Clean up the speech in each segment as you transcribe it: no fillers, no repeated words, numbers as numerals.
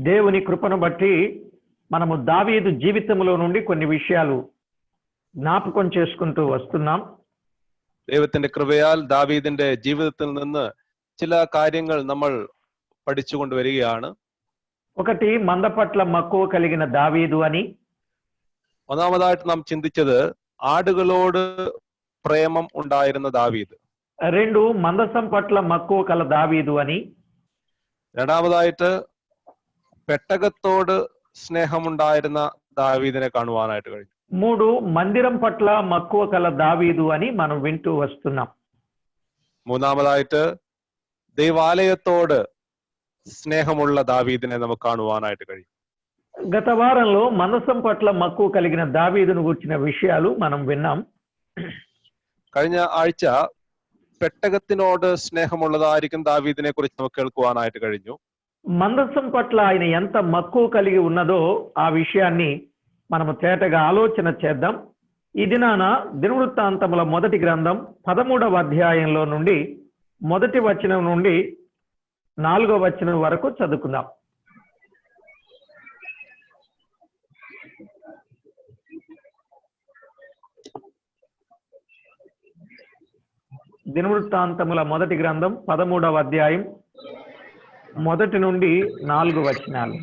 దేవుని కృపను బట్టి మనము దావీదు జీవితంలో నుండి కొన్ని విషయాలు ജ്ഞാപകം చేసుకుంటూ వస్తున్నాం. ദൈവത്തിന്റെ കൃപയാൽ ദാവീദിന്റെ ജീവിതത്തിൽ നിന്ന് ചില കാര്യങ്ങൾ നമ്മൾ പഠിച്ചുകൊണ്ട് വരികയാണ്. ఒకటి మంద పట్ల మక్కువ కలిగిన దావీదు అని. ഒന്നാമതായിട്ട് നാം ചിന്തിച്ചത് ആടുകളോട് പ്രേമം ഉണ്ടായിരുന്ന ദാവീദ്. రెండు మందసం పట్ల మక్కువ కల దావీదు అని. രണ്ടാമതായിട്ട് പെട്ടകത്തോട് സ്നേഹമുണ്ടായിരുന്ന ദാവീദിനെ കാണുവാനായിട്ട് കഴിഞ്ഞു. మూడు మందిరం పట్ల మక్కువ కల దావీదు అని మనం వింటూ వస్తున్నాం. മൂന്നാമതായിട്ട് ദൈവാലയത്തോട് സ്നേഹമുള്ള ദാവീദിനെ നമുക്ക് കാണുവാനായിട്ട് കഴിയും. గత వారంలో మందసం పట్ల మక్కువ కలిగిన దావీదును గురించిన విషయాలు మనం విన్నాం. കഴിഞ്ഞ ആഴ്ച പെട്ടകത്തിനോട് സ്നേഹമുള്ളതായിരിക്കും ദാവീദിനെ കുറിച്ച് നമുക്ക് കേൾക്കുവാനായിട്ട് കഴിഞ്ഞു. మందసం పట్ల ఆయన ఎంత మక్కువ కలిగి ఉన్నదో ఆ విషయాన్ని మనము తేటగా ఆలోచన చేద్దాం. ఈ దినాన దినవృత్తాంతముల మొదటి గ్రంథం 13వ అధ్యాయంలో నుండి మొదటి వచనం నుండి 4వ వచనం వరకు చదువుకుందాం. దినవృత్తాంతముల మొదటి గ్రంథం 13వ అధ్యాయం మొదటి నుండి 4 వచనాలు.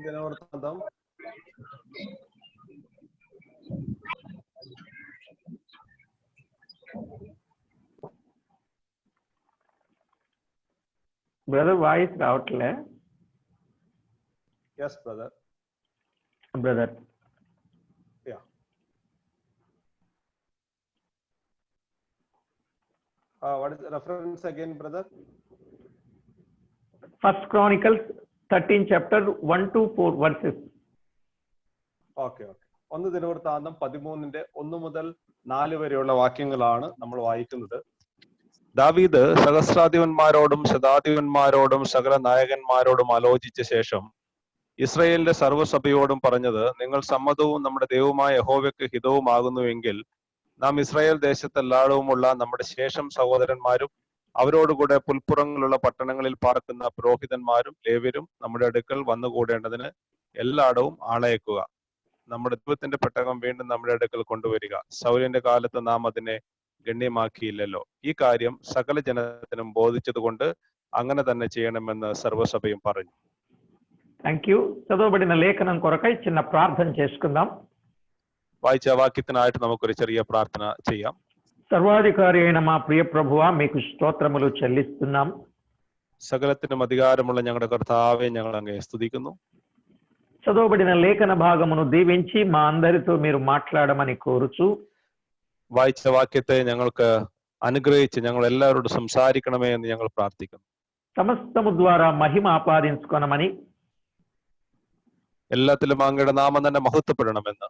ദിനവൃത്താന്തം బ్రదర్ వాయిస్ రావట్లే. yes brother brother yeah what is the reference again brother? First Chronicles 13 chapter 1 to 4 verses. Okay ഒന്ന് ദിനവൃത്താന്തം 13ന്റെ 1 മുതൽ 4 വരെയുള്ള വാക്യങ്ങളാണ് നമ്മൾ വായിക്കുന്നത്. ദാവീദ് സഹസ്രാധിപന്മാരോടും ശതാധിപന്മാരോടും സകല നായകന്മാരോടും ആലോചിച്ച ശേഷം ഇസ്രായേലിന്റെ സർവ്വസഭയോടും പറഞ്ഞത്, നിങ്ങൾ സമ്മതവും നമ്മുടെ ദൈവമായ യഹോവയ്ക്ക് ഹിതവുമാകുന്നുവെങ്കിൽ നാം ഇസ്രായേൽ ദേശത്തെല്ലായിടവുമുള്ള നമ്മുടെ ശേഷം സഹോദരന്മാരും അവരോടുകൂടെ പുൽപ്പുറങ്ങളുള്ള പട്ടണങ്ങളിൽ പാർക്കുന്ന പുരോഹിതന്മാരും ലേവ്യരും നമ്മുടെ അടുക്കൽ വന്നുകൂടേണ്ടതിന് എല്ലായിടവും ആളയക്കുക. നമ്മുടെ ദൈവത്തിന്റെ പെട്ടകം വീണ്ടും നമ്മുടെ അടുക്കൽ കൊണ്ടുവരിക. സൗലിന്റെ കാലത്ത് നാം അതിനെ ഗണ്യമാക്കിയില്ലല്ലോ. ഈ കാര്യം സകല ജനത്തിനും ബോധിച്ചതുകൊണ്ട് അങ്ങനെ തന്നെ ചെയ്യണമെന്ന് സർവ്വസഭയും പറഞ്ഞു. Thank you. చదవబడిన లేఖనం కొరకై చిన్న ప్రార్థన చేసుకుందాం. വായിച്ച വാക്യത്തിനായിട്ട് നമുക്കൊരു ചെറിയ പ്രാർത്ഥന ചെയ്യാം. సర్వాధికారి అయిన మా ప్రియ ప్రభువా, మీకు స్తోత్రములు చెల్లిస్తున్నాం. സകലത്തിനും അധികാരമുള്ള ഞങ്ങളുടെ കർത്താവെ, ഞങ്ങൾ അങ്ങേ സ്തുതിക്കുന്നു. చదవబడిన లేఖన భాగమును దీవించి మా అందరితో మీరు మాట్లాడమని కోరుచు, വായിച്ച വാക്യത്തെ ഞങ്ങൾക്ക് അനുഗ്രഹിച്ച് ഞങ്ങൾ എല്ലാവരോടും സംസാരിക്കണമേ എന്ന് ഞങ്ങൾ പ്രാർത്ഥിക്കുന്നു. సమస్తము ద్వారా మహిమ ఆపాదించుకొనమని, എല്ലാത്തിലും അങ്ങയുടെ നാമം തന്നെ മഹത്വപ്പെടണമെന്ന്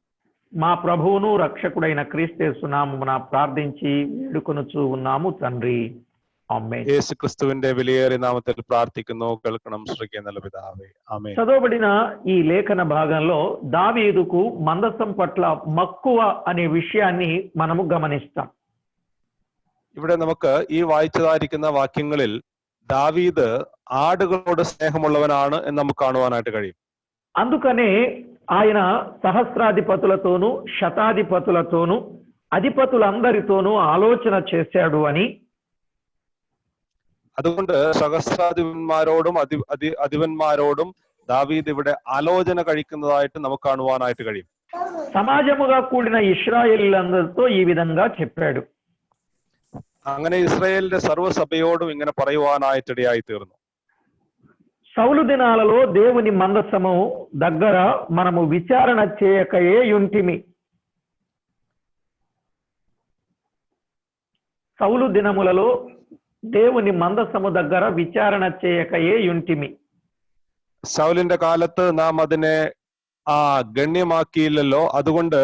మా ప్రభువును రక్షకుడైన క్రీస్తు నామమున ప్రార్థించి వేడుకొనుచు ఉన్నాము తండ్రి. ఆమేన్. యేసు క్రీస్తువిന്റെ విలయేറിയ నామത്തിൽ ప్రార్థిക്കുന്നു. കേൾക്കണം ശ്രവിക്കുക നല്ല പിതാവേ. ആമേൻ. చదవబడిన ఈ లేఖన భాగంలో దావీదుకు మందసం పట్ల మక్కువ అనే విషయాన్ని మనము గమనిస్తాం. ഇവിടെ നമുക്ക് ഈ വായിച്ചതായിരിക്കുന്ന വാക്യങ്ങളിൽ ദാവീദ് ആടുകളോട് സ്നേഹമുള്ളവനാണ് എന്ന് നമുക്ക് കാണുവാനായിട്ട് കഴിയും. అందుకనే ఆయన సహస్రాధిపతులతోనూ శతాధిపతులతోనూ అధిపతులందరితోనూ ఆలోచన చేశాడు అని, അതുകൊണ്ട് സഹസ്രാധിപന്മാരോടും അധിപന്മാരോടും ദാവീദ് ഇവിടെ ആലോചന കഴിക്കുന്നതായിട്ട് നമുക്ക് കാണുവാനായിട്ട് കഴിയും. సమాజముగా కూడిన ఇశ్రాయేలీయులందరితో ఈ విధంగా చెప్పాడు. അങ്ങനെ ఇశ్రాయేలిന്റെ സർവ്വസഭയോടും ഇങ്ങനെ പറയുവാനായിട്ടിടയായി തീർന്നു. సౌలు దినాలలో దేవుని మందసము దగ్గర మనము విచారణ చేయకయే యుంటిమి. సౌలు దినములలో దేవుని మందసము దగ్గర విచారణ చేయకయే యుంటిమి. സൗലിന്റെ കാലത്ത് നാം അതിനെ ഗണ്യമാക്കിയില്ലല്ലോ. അതുകൊണ്ട്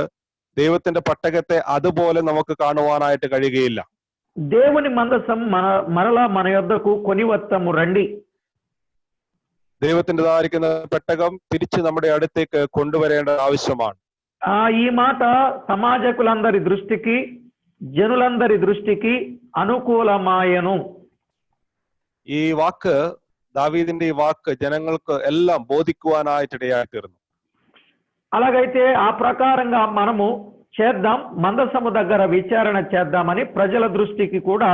ദൈവത്തിന്റെ പട്ടകത്തെ അതുപോലെ നമുക്ക് കാണുവാനായിട്ട് കഴിയുകയില്ല. దేవుని మందసం మరలా మన యొద్దకు కొనివత్తము రండి. ദൈവത്തിൻ്റെതായിരിക്കുന്ന പെട്ടകം തിരിച്ച് നമ്മുടെ അടുത്തേക്ക് കൊണ്ടുവരേണ്ട ആവശ്യമാണ്. ఈ మాట సమాజకులందరి దృష్టికి, జనులందరి దృష్టికి అనుకూలమాయను. ഈ വാക്ക് ദാവീദിന്റെ ഈ വാക്ക് జనങ്ങൾക്ക് എല്ലാം బోధిక్కువానాയിട്ട് ఇടయాయి తీరును. అలాగైతే ఆ ప్రకారంగా మనము చేద్దాం, మందసము దగ్గర విచారణ చేద్దామని ప్రజల దృష్టికి కూడా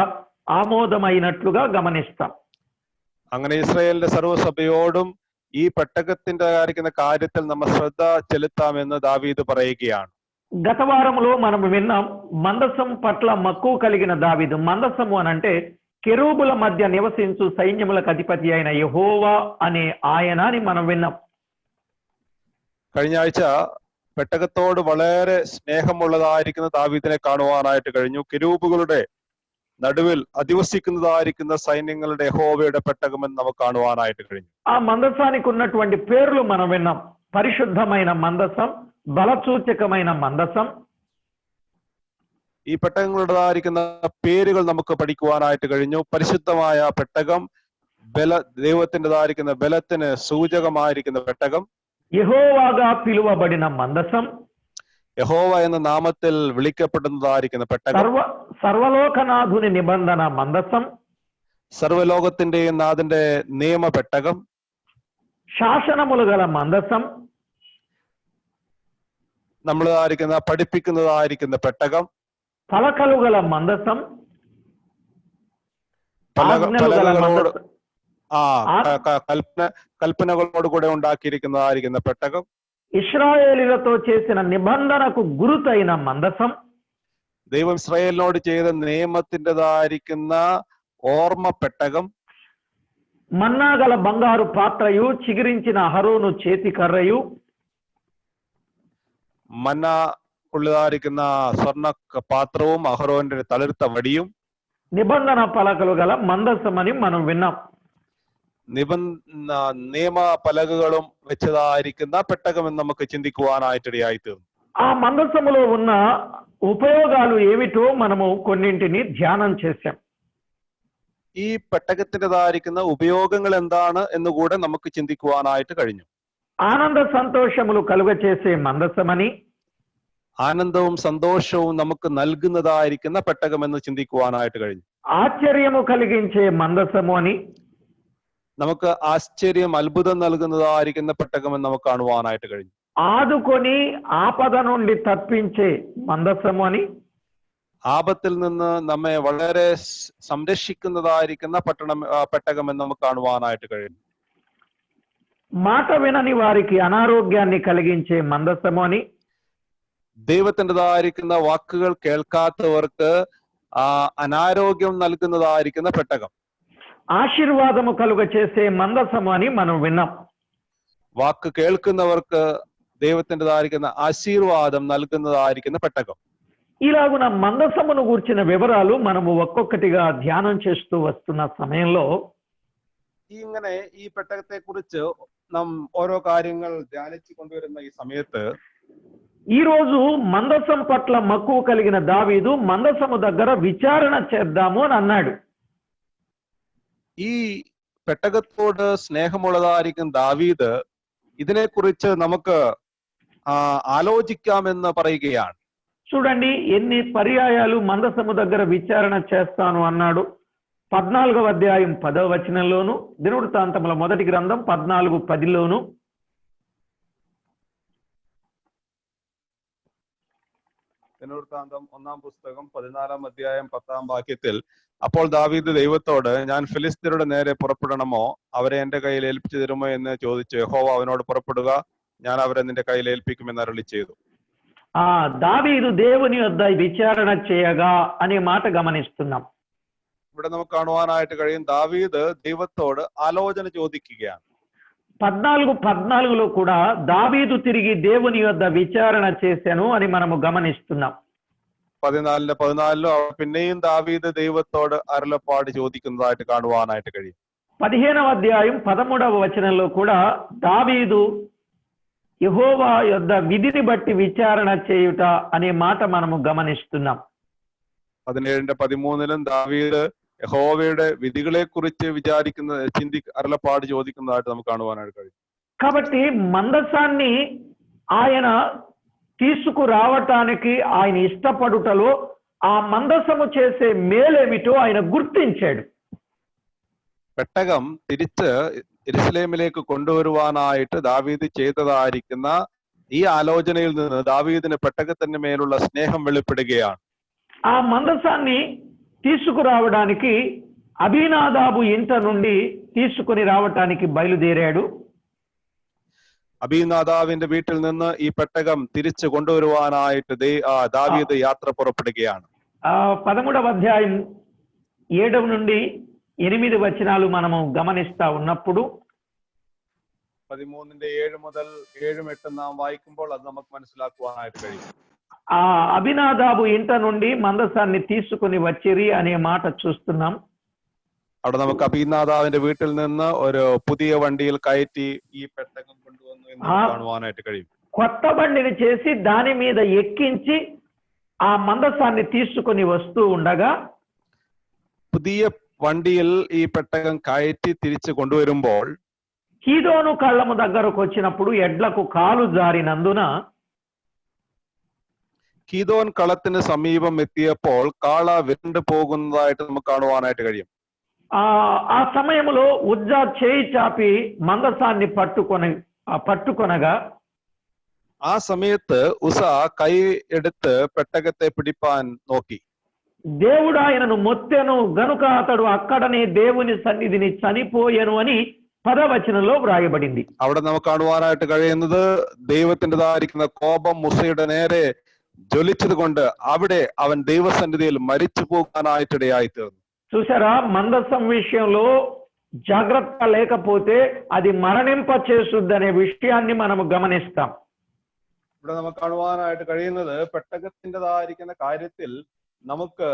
ఆమోదమైనట్లుగా గమనిస్తాం. അങ്ങനെ ഇസ്രായേലിന്റെ സർവ്വസഭയോടും ഈ പെട്ടകത്തിന്റെ കാര്യത്തിൽ നമ്മൾ ശ്രദ്ധ ചെലുത്താമെന്ന് దావీదు പറയുകയാണ്. గత వారంలో మనం విన్నాం మందసం పట్ల మక్కువ కలిగిన దావీదు. మందసము అనంటే కెరూబుల మధ్య నివసించు సైన్యములకు అధిపతి అయిన యెహోవా అనే ఆయన అని మనం విన్నాం. കഴിഞ്ഞ ആഴ്ച പെട്ടകത്തോട് വളരെ സ്നേഹമുള്ളതായിരിക്കുന്ന ദാവീദിനെ കാണുവാനായിട്ട് കഴിഞ്ഞു. കെരൂബുകളുടെ നടുവിൽ അധിവസിക്കുന്നതായിരിക്കുന്ന സൈന്യങ്ങളുടെ യഹോവയുടെ പെട്ടകമെന്ന് നമുക്ക് കാണുവാനായിട്ട് കഴിഞ്ഞു. ఆ మందసానికి ఉన్నటువంటి పేర్లు మనం విన్నాం. పరిశుద్ధమైన మందసం, బలసూచకమైన మందసం. ഈ പെട്ടകങ്ങളുടേതായിരിക്കുന്ന പേരുകൾ നമുക്ക് പഠിക്കുവാനായിട്ട് കഴിഞ്ഞു. പരിശുദ്ധമായ പെട്ടകം, ദൈവത്തിൻ്റെതായിരിക്കുന്ന ബലത്തിന് സൂചകമായിരിക്കുന്ന പെട്ടകം, యెహోవాగా పిలువబడిన మందసం, യഹോവ എന്ന നാമത്തിൽ വിളിക്കപ്പെടുന്നതായിരിക്കുന്ന പെട്ടകം, സർവലോകനാഥുని నిబంధన మందసం, സർവലോകത്തിന്റെയും നാഥന്റെ നിയമ പെട്ടകം, శాసనములు గల మందసం, നമ്മളായിരിക്കുന്ന പഠിപ്പിക്കുന്നതായിരിക്കുന്ന പെട്ടകം, పలకలు గల మందసం, കൽപ്പനകളോട് കൂടെ ഉണ്ടാക്കിയിരിക്കുന്നതായിരിക്കുന്ന പെട്ടകം, ఇశ్రాయేలీలతో చేసిన నిబంధనకు గురుతైన మందసం, ദൈവം ഇസ്രായേലിനോട് ചെയ്ത നിയമത്തിൻ്റെതായിരിക്കുന്ന ഓർമ്മ പെട്ടകം, మన్నా గల బంగారు పాత్రయు, చిగిరించిన అహరోను చేతి కర్రయు, മന്ന ഉള്ളതായിരിക്കുന്ന സ്വർണ്ണ പാത്രവും അഹരോന്റെ തളിർത്ത വടിയും, నిబంధన పలకలు గల మందసం అని మనం విన్నాం. നിയമ പലകകളും വെച്ചതായിരിക്കുന്ന പെട്ടകം എന്ന് നമുക്ക് ചിന്തിക്കുവാനായിട്ടിടയായി തീർന്നു. ఆ మందసములో ఉన్న ఉపయోగాలు ఏమిటో మనము కొన్నింటిని ధ్యానం చేశాం. ഈ പെട്ടകത്തിൻ്റെതായിരിക്കുന്ന ഉപയോഗങ്ങൾ എന്താണ് എന്നുകൂടെ നമുക്ക് ചിന്തിക്കുവാനായിട്ട് കഴിഞ്ഞു. ఆనంద సంతోషములు కలుగ చేసే మందసమని, ആനന്ദവും സന്തോഷവും നമുക്ക് നൽകുന്നതായിരിക്കുന്ന പെട്ടകം എന്ന് ചിന്തിക്കുവാനായിട്ട് കഴിഞ്ഞു. ఆశ్చర్యము కలిగించే మందసము అని, നമുക്ക് ആശ്ചര്യം അത്ഭുതം നൽകുന്നതായിരിക്കുന്ന പെട്ടകം എന്ന് നമുക്ക് കാണുവാനായിട്ട് കഴിഞ്ഞു. ఆదుకొని ఆపద నుండి తప్పించే మందసము అని, ആപത്തിൽ നിന്ന് നമ്മെ വളരെ സംരക്ഷിക്കുന്നതായിരിക്കുന്ന പെട്ടകം എന്ന് നമുക്ക് കാണുവാനായിട്ട് കഴിയും. మాట వినని వారికి అనారోగ్యాన్ని కలిగించే మందసము అని, ദൈവത്തിൻ്റെതായിരിക്കുന്ന വാക്കുകൾ കേൾക്കാത്തവർക്ക് അനാരോഗ്യം നൽകുന്നതായിരിക്കുന്ന പെട്ടകം, ఆశీర్వాదము కలుగ చేసే మందసము అని మనం విన్నాం. വാക്ക് കേൾക്കുന്നവർക്ക് ദൈവത്തിൻ്റെതായിരിക്കുന്ന ആശീർവാദം നൽകുന്നതായിരിക്കുന്ന പെട്ടകം. ఇలాగున మందసమును గూర్చిన వివరాలు మనము ఒక్కొక్కటిగా ధ్యానం చేస్తూ వస్తున్న సమయంలో ഇങ്ങനെ ഈ പെട്ടകത്തെ കുറിച്ച് നാം ഓരോ കാര്യങ്ങൾ ധ്യാനിച്ചു കൊണ്ടുവരുന്ന ഈ സമയത്ത് ఈ రోజు మందసం పట్ల మక్కువ కలిగిన దావీదు మందసము దగ్గర విచారణ చేద్దాము అని అన్నాడు. ഈ പെട്ടകത്തോട് സ്നേഹമുള്ളതായിരിക്കും ദാവീദ് ഇതിനെക്കുറിച്ച് നമുക്ക് ఆలోచిക്കാമെന്ന് പറയുകയാണ്. చూడండి ఎన్ని పర్యాయాలు మందసము దగ్గర విచారణ చేస్తాను అన్నాడు. 14వ అధ్యాయం 10వ వచనంలోను, దినవృత్తాంతముల మొదటి గ్రంథం 14:10లోను, ദിനവൃത്താന്തം 1-ാം പുസ്തകം 14-ാം അധ്യായം 10-ാം വാക്യത്തിൽ, അപ്പോൾ ദാവീദ് ദൈവത്തോട്, ഞാൻ ഫിലിസ്ത്യരുടെ നേരെ പുറപ്പെടണമോ, അവരെ എന്റെ കയ്യിൽ ഏൽപ്പിച്ചു തരുമോ എന്ന് ചോദിച്ചു. യഹോവ അവനോട്, പുറപ്പെടുക, ഞാൻ അവരെ നിന്റെ കയ്യിൽ ഏൽപ്പിക്കുമെന്ന് അരുളി ചെയ്തു. దావీదు దేవుని వద్ద విచారణ చేయగా అనే మాట గమనిస్తున్నాం. ഇവിടെ നമുക്ക് കാണുവാനായിട്ട് കഴിയും, ദാവീദ് ദൈവത്തോട് ആലോചന ചോദിക്കുകയാണ്. 14:14లో కూడా దావీదు తిరిగి దేవుని వద్ద విచారణ చేశాను అని మనము గమనిస్తున్నాం. 14-ലും പിന്നെയും ദാവീദ് ദൈവത്തോട് അരുളപ്പാട് ചോദിക്കുന്നതായിട്ട് കാണുവാനായിട്ട് കഴിയും. 15వ అధ్యాయం 13వ వచనంలో కూడా దావీదు యెహోవా యొద్ద విధిని బట్టి విచారణ చేయుట అనే మాట మనము గమనిస్తున్నాం. 17-13ലും ദാവീദ് യഹോവയുടെ വിധികളെ കുറിച്ച് അരുളപ്പാട് ചോദിക്കുന്നതായിട്ട് നമുക്ക് കാണുവാനായിട്ട് കഴിയും. కాబట్టి మందసాన్ని ఆయన తీసుకురావటానికి ఆయన ఇష్టపడుటలో ఆ మందసము చేసే మేలేమిటో ఆయన గుర్తించాడు. പെട്ടകം തിരിച്ച് യെരുശലേമിലേക്ക് കൊണ്ടുവരുവാനായിട്ട് ദാവീദ് ചെയ്തതായിരിക്കുന്ന ഈ ആലോചനയിൽ നിന്ന് దావీదుని పెట్టగത്തിന് మేలుള്ള స్నేహం వెలువడుగയാണ്. ఆ మందసాన్ని తీసుకురావడానికి అబీనాదాబు ఇంట నుండి తీసుకొని రావటానికి బయలుదేరాడు. അബീനാദാവിന്റെ വീട്ടിൽ നിന്ന് ഈ പെട്ടകം തിരിച്ചു കൊണ്ടുവരുവാനായിട്ട് ദാവീദ് യാത്ര പുറപ്പെടുകയാണ്. 13వ అధ్యాయం 7 నుండి 8 వచనాలు మనము గమనిస్తా ఉన్నప్పుడు 13ന്റെ 7 മുതൽ 7, 8 നാം വായിക്കുമ്പോൾ അത് നമുക്ക് മനസ്സിലാക്കുവാനായിട്ട് കഴിയും. అబీనాదాబు ఇంట నుండి మందసాన్ని తీసుకొని వచ్చిరి అనే మాట చూస్తున్నాం. അവിടെ നമുക്ക് അബീനാദാവിന്റെ വീട്ടിൽ നിന്ന് ഒരു പുതിയ വണ്ടിയിൽ കയറ്റി ഈ പെട്ടകം കൊണ്ടുവന്നു എന്ന് കാണുവാനായിട്ട് കഴിയും. కొత్త బండిని చేసి దాని మీద ఎక్కించి ఆ మందసాన్ని తీసుకొని వస్తూ ఉండగా പുതിയ വണ്ടിയിൽ ഈ പെട്ടകം കയറ്റി തിരിച്ചു കൊണ്ടുവരുമ്പോൾ కీదోను కళ్ళము దగ్గరకు వచ్చినప్పుడు ఎడ్లకు కాలు జారినందున കീദോൻ കളത്തിന് സമീപം എത്തിയപ്പോൾ കാള വിരണ്ടു പോകുന്നതായിട്ട് നമുക്ക് കാണുവാനായിട്ട് കഴിയും. ఆ సమయంలో ఉజ్జా చేయి చాపి మందసాన్ని పట్టుకొనగా ആ സമയത്ത് ഉസ കൈ എടുത്ത് പെട്ടകത്തെ പിടിപ്പാൻ നോക്കി. దేవుడు ఆయనను మొత్తెను గనుక అతడు అక్కడనే దేవుని సన్నిధిని చనిపోయెను అని 10వ వచనంలో వ్రాయబడింది. അവിടെ നമുക്ക് കാണുവാനായിട്ട് കഴിയുന്നത് ദൈവത്തിൻ്റെതായിരിക്കുന്ന കോപം മുസയുടെ നേരെ ജ്വലിച്ചത് കൊണ്ട് അവിടെ അവൻ ദൈവസന്നിധിയിൽ മരിച്ചു പോകാനായിട്ടിടയായി തീർന്നു. చూసారా, మందసం విషయంలో జాగ్రత్త లేకపోతే అది మరణింప చేస్తుందనే విషయాన్ని మనము గమనిస్తాం. ഇവിടെ നമുക്ക് കാണുവാനായിട്ട് കഴിയുന്നത് പെട്ടകത്തിൻ്റെതായിരിക്കുന്ന കാര്യത്തിൽ നമുക്ക്